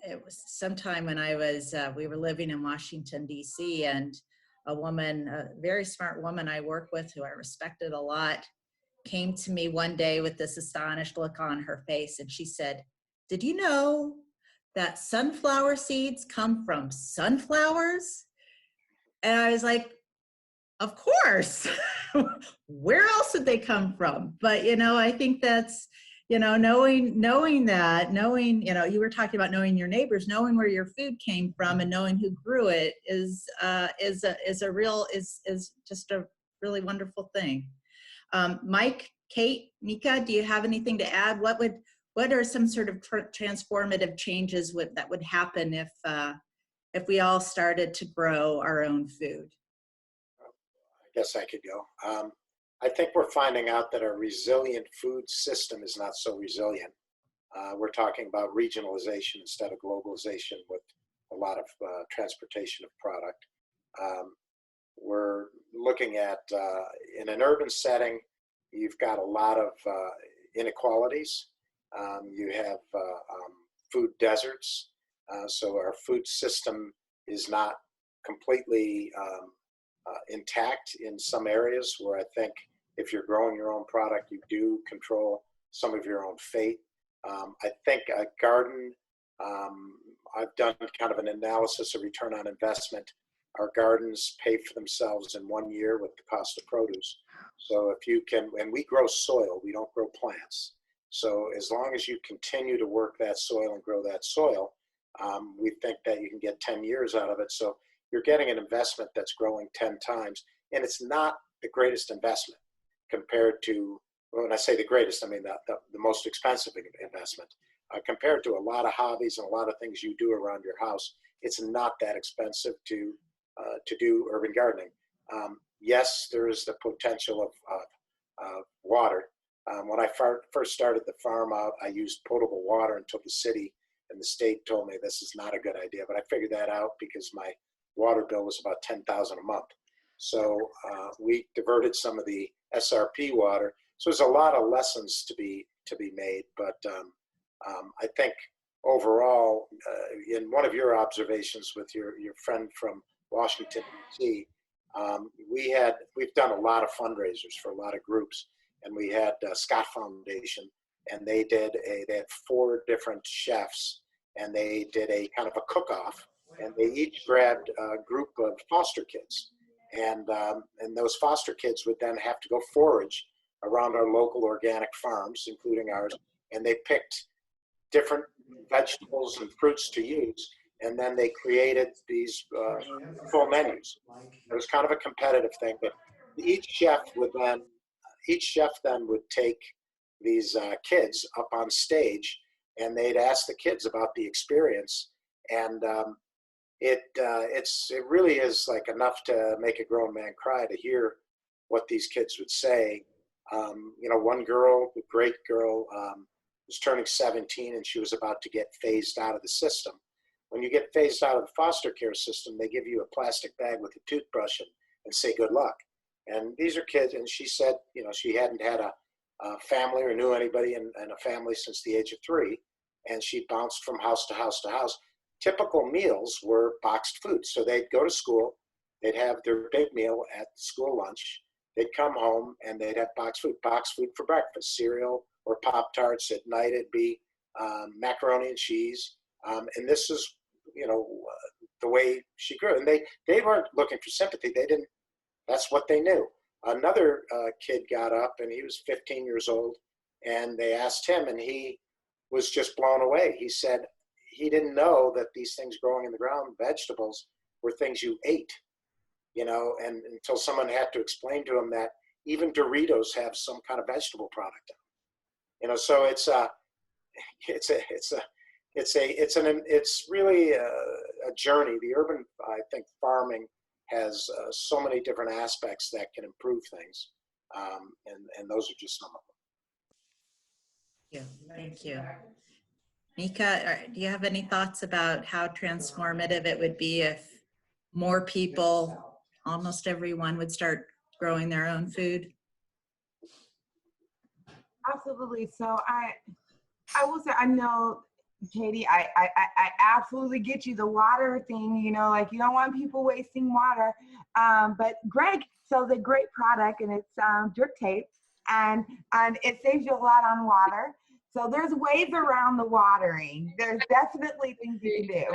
it was sometime when I was, we were living in Washington, D.C., and a woman, a very smart woman I work with who I respected a lot, came to me one day with this astonished look on her face, and she said, "Did you know that sunflower seeds come from sunflowers?" And I was like, "Of course." Where else would they come from? But, you know, I think that's, you know, knowing, you know, you were talking about knowing your neighbors, knowing where your food came from and knowing who grew it is just a really wonderful thing. Mike, Kate, Nika, do you have anything to add? What are some sort of transformative changes that would happen if we all started to grow our own food? I guess I could go. I think we're finding out that our resilient food system is not so resilient. We're talking about regionalization instead of globalization with a lot of transportation of product. We're looking at, in an urban setting, you've got a lot of inequalities. You have food deserts. So our food system is not completely intact in some areas where I think if you're growing your own product, you do control some of your own fate. I think a garden, I've done kind of an analysis of return on investment. Our gardens pay for themselves in 1 year with the cost of produce. So if you can, and we grow soil, we don't grow plants. So as long as you continue to work that soil and grow that soil, we think that you can get 10 years out of it. So you're getting an investment that's growing 10 times. And it's not the greatest investment compared to, when I say the greatest, I mean the most expensive investment. Compared to a lot of hobbies and a lot of things you do around your house, it's not that expensive to do urban gardening. Yes, there is the potential of water. When I first started the farm out, I used potable water until the city and the state told me this is not a good idea. But I figured that out because my water bill was about $10,000 a month. So we diverted some of the SRP water. So there's a lot of lessons to be made. But I think overall, in one of your observations with your friend from Washington, D.C., we've done a lot of fundraisers for a lot of groups, and we had Scott Foundation, and they had 4 different chefs, and they did a kind of a cook-off, and they each grabbed a group of foster kids, and those foster kids would then have to go forage around our local organic farms, including ours, and they picked different vegetables and fruits to use, and then they created these full menus. It was kind of a competitive thing, but each chef then would take these kids up on stage, and they'd ask the kids about the experience, and it really is like enough to make a grown man cry to hear what these kids would say. You know, one girl, a great girl, was turning 17, and she was about to get phased out of the system. When you get phased out of the foster care system, they give you a plastic bag with a toothbrush and say good luck. And these are kids, and she said, you know, she hadn't had a family or knew anybody in a family since the age of 3, and she bounced from house to house to house. Typical meals were boxed food. So they'd go to school, they'd have their big meal at school lunch, they'd come home, and they'd have boxed food for breakfast, cereal or Pop-Tarts. At night it'd be macaroni and cheese. And this is, you know, the way she grew. And they weren't looking for sympathy. They didn't, that's what they knew. Another kid got up, and he was 15 years old, and they asked him, and he was just blown away. He said he didn't know that these things growing in the ground, vegetables, were things you ate, you know, and until someone had to explain to them that even Doritos have some kind of vegetable product in them. You know, so it's really a journey. The urban, I think, farming has so many different aspects that can improve things, and those are just some of them. Yeah, thank you. Mika, do you have any thoughts about how transformative it would be if more people, almost everyone, would start growing their own food? Absolutely. So I will say, I know, Katie, I absolutely get you, the water thing, you know, like you don't want people wasting water. But Greg sells a great product, and it's drip tape, and it saves you a lot on water. So there's ways around the watering. There's definitely things you can do.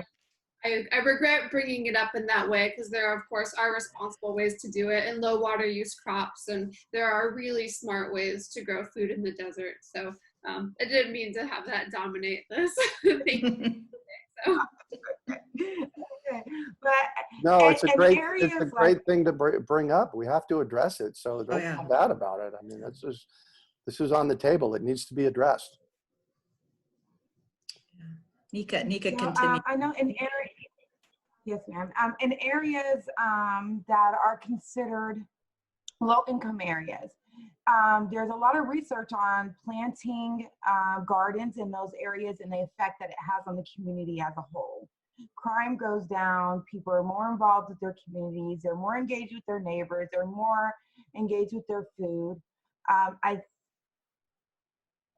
I regret bringing it up in that way, because there, of course, are responsible ways to do it, and low water use crops, and there are really smart ways to grow food in the desert. So I didn't mean to have that dominate this. Thank you. So. But no, it's a great thing to bring up. We have to address it. So don't feel bad about it. I mean, this is on the table. It needs to be addressed. Nika, continue. I know in areas, yes, ma'am. In areas that are considered low-income areas, there's a lot of research on planting gardens in those areas and the effect that it has on the community as a whole. Crime goes down. People are more involved with their communities. They're more engaged with their neighbors. They're more engaged with their food.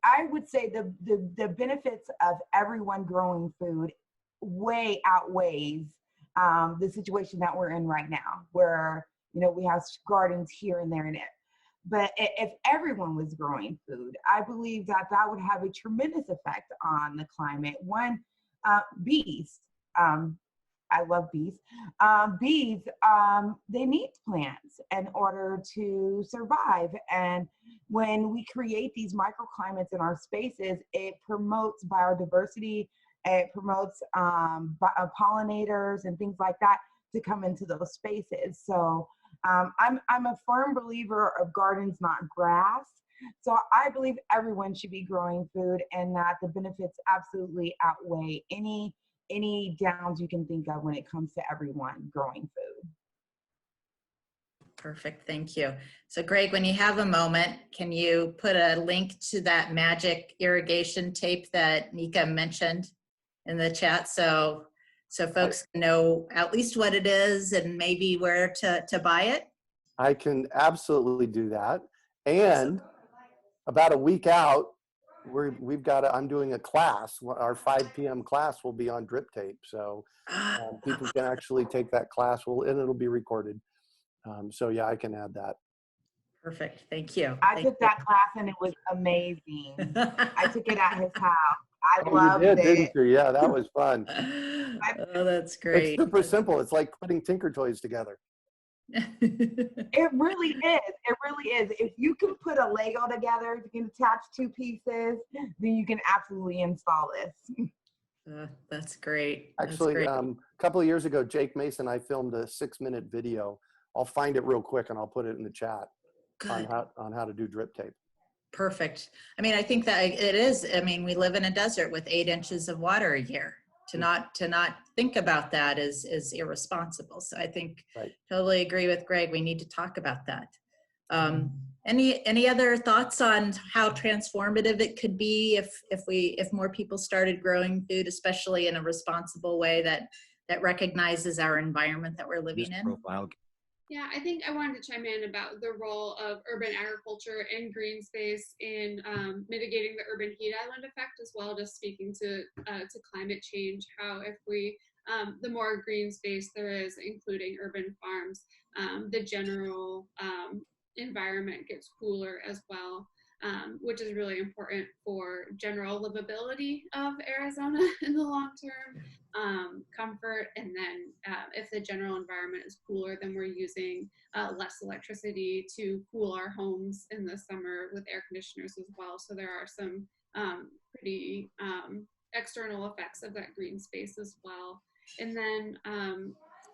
I would say the benefits of everyone growing food way outweighs the situation that we're in right now, where, you know, we have gardens here and there and there. But if everyone was growing food, I believe that would have a tremendous effect on the climate. One, bees. I love bees. Bees, they need plants in order to survive. And when we create these microclimates in our spaces, it promotes biodiversity. It promotes pollinators and things like that to come into those spaces. So I'm a firm believer of gardens, not grass. So I believe everyone should be growing food, and that the benefits absolutely outweigh any downs you can think of when it comes to everyone growing food. Perfect, thank you. So Greg, when you have a moment, can you put a link to that magic irrigation tape that Nika mentioned in the chat, so folks can know at least what it is and maybe where to buy it? I can absolutely do that. And about a week out, I'm doing a class. Our 5 p.m. class will be on drip tape. So people can actually take that class, and it'll be recorded. So yeah, I can add that. Perfect, thank you. I took that class and it was amazing. I took it at his house. I loved it. Didn't you? Yeah, that was fun. Oh, that's great. It's super simple. It's like putting Tinker Toys together. It really is. It really is. If you can put a Lego together, if you can attach 2 pieces, then you can absolutely install this. That's great. Actually, a couple of years ago, Jake Mason and I filmed a 6-minute video. I'll find it real quick and I'll put it in the chat on how to do drip tape. Perfect. I mean, I think that it is. I mean, we live in a desert with 8 inches of water a year. To not think about that is irresponsible. So I think totally agree with Greg. We need to talk about that. Any other thoughts on how transformative it could be if more people started growing food, especially in a responsible way that recognizes our environment that we're living in? Yeah, I think I wanted to chime in about the role of urban agriculture and green space in mitigating the urban heat island effect, as well, just speaking to climate change. How if we, the more green space there is, including urban farms, the general environment gets cooler as well, which is really important for general livability of Arizona in the long term. Comfort, and then if the general environment is cooler, then we're using less electricity to cool our homes in the summer with air conditioners as well. So there are some pretty external effects of that green space as well. And then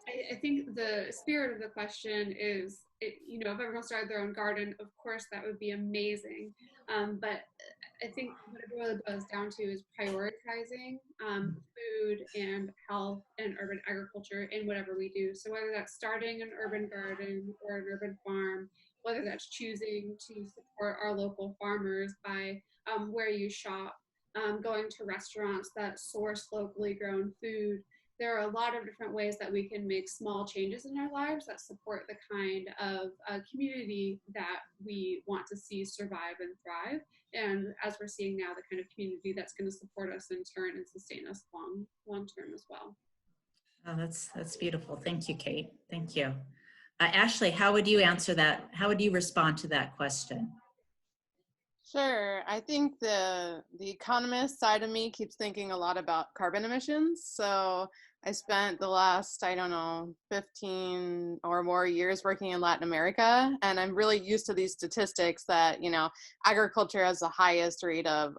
I think the spirit of the question is, you know, if everyone started their own garden, of course that would be amazing. But I think what it really boils down to is prioritizing food and health and urban agriculture in whatever we do. So whether that's starting an urban garden or an urban farm, whether that's choosing to support our local farmers by where you shop, going to restaurants that source locally grown food, there are a lot of different ways that we can make small changes in our lives that support the kind of community that we want to see survive and thrive. And as we're seeing now, the kind of community that's going to support us in turn and sustain us long term as well. Oh, that's beautiful. Thank you, Kate. Thank you. Ashley, how would you answer that? How would you respond to that question? Sure. I think the economist side of me keeps thinking a lot about carbon emissions. So I spent the last, I don't know, 15 or more years working in Latin America, and I'm really used to these statistics that, you know, agriculture has the highest rate of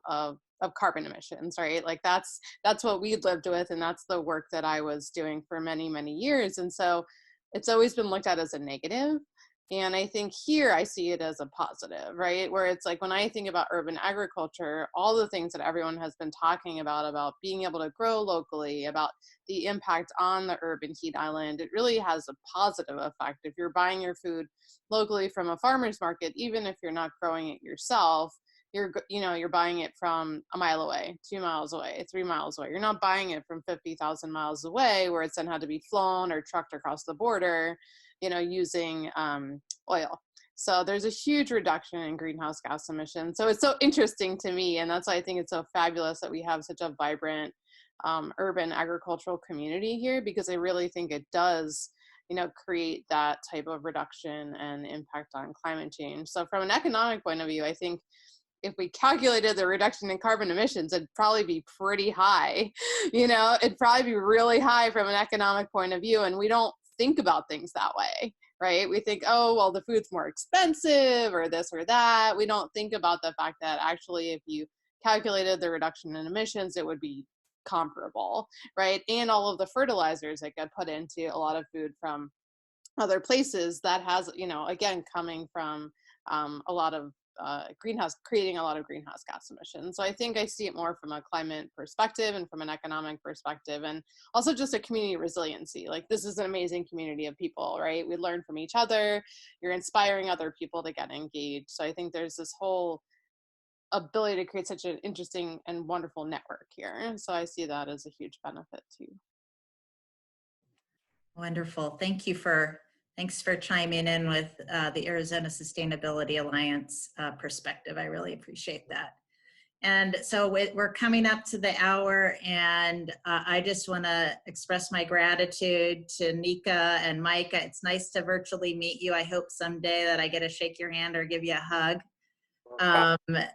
carbon emissions, right? Like that's what we lived with, and that's the work that I was doing for many, many years. And so it's always been looked at as a negative. And I think here I see it as a positive, right? Where it's like when I think about urban agriculture, all the things that everyone has been talking about being able to grow locally, about the impact on the urban heat island, it really has a positive effect. If you're buying your food locally from a farmer's market, even if you're not growing it yourself, you're buying it from a mile away, 2 miles away, 3 miles away. You're not buying it from 50,000 miles away where it's then had to be flown or trucked across the border, you know, using oil. So there's a huge reduction in greenhouse gas emissions. So it's so interesting to me, and that's why I think it's so fabulous that we have such a vibrant urban agricultural community here, because I really think it does, you know, create that type of reduction and impact on climate change. So from an economic point of view, I think if we calculated the reduction in carbon emissions, it'd probably be pretty high. You know, it'd probably be really high from an economic point of view, and we don't think about things that way, right? We think, oh, well, the food's more expensive or this or that. We don't think about the fact that actually if you calculated the reduction in emissions, it would be comparable, right? And all of the fertilizers that get put into a lot of food from other places that has, you know, again, coming from a lot of creating a lot of greenhouse gas emissions. So I think I see it more from a climate perspective and from an economic perspective, and also just a community resiliency. Like, this is an amazing community of people, right? We learn from each other. You're inspiring other people to get engaged. So I think there's this whole ability to create such an interesting and wonderful network here. So I see that as a huge benefit too. Wonderful. Thanks for chiming in with the Arizona Sustainability Alliance perspective. I really appreciate that. And so we're coming up to the hour, and I just want to express my gratitude to Nika and Micah. It's nice to virtually meet you. I hope someday that I get to shake your hand or give you a hug.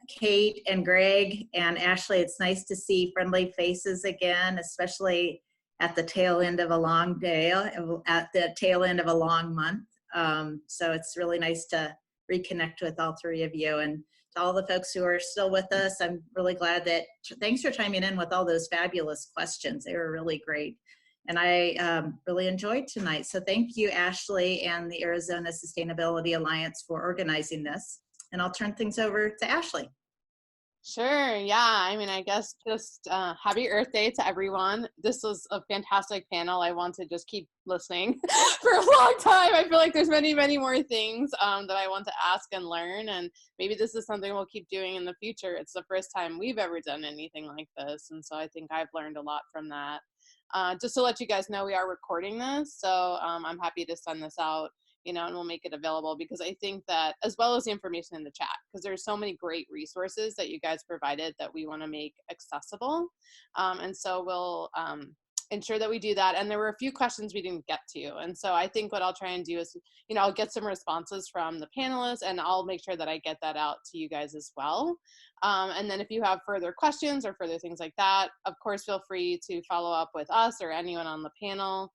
Kate and Greg and Ashley, it's nice to see friendly faces again, especially at the tail end of a long day, at the tail end of a long month. So it's really nice to reconnect with all three of you, and to all the folks who are still with us. I'm really glad that, thanks for chiming in with all those fabulous questions. They were really great. And I really enjoyed tonight. So thank you, Ashley and the Arizona Sustainability Alliance, for organizing this. And I'll turn things over to Ashley. Sure. Yeah. I mean, I guess just happy Earth Day to everyone. This was a fantastic panel. I want to just keep listening for a long time. I feel like there's many, many more things that I want to ask and learn. And maybe this is something we'll keep doing in the future. It's the first time we've ever done anything like this. And so I think I've learned a lot from that. Just to let you guys know, we are recording this. So I'm happy to send this out, you know, and we'll make it available, because I think that, as well as the information in the chat, because there's so many great resources that you guys provided that we want to make accessible. And so we'll ensure that we do that. And there were a few questions we didn't get to. And so I think what I'll try and do is, you know, I'll get some responses from the panelists, and I'll make sure that I get that out to you guys as well. And then if you have further questions or further things like that, of course, feel free to follow up with us or anyone on the panel.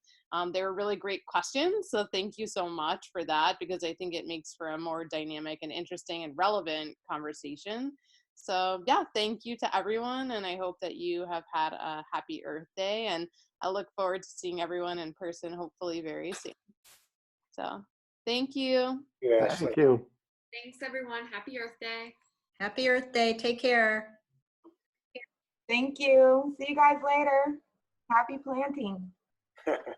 They were really great questions, so thank you so much for that, because I think it makes for a more dynamic and interesting and relevant conversation. So yeah, thank you to everyone, and I hope that you have had a happy Earth Day, and I look forward to seeing everyone in person hopefully very soon. So thank you. Yeah, Thank you. Thanks, everyone. Happy Earth Day. Happy Earth Day. Take care. Thank you. See you guys later. Happy planting.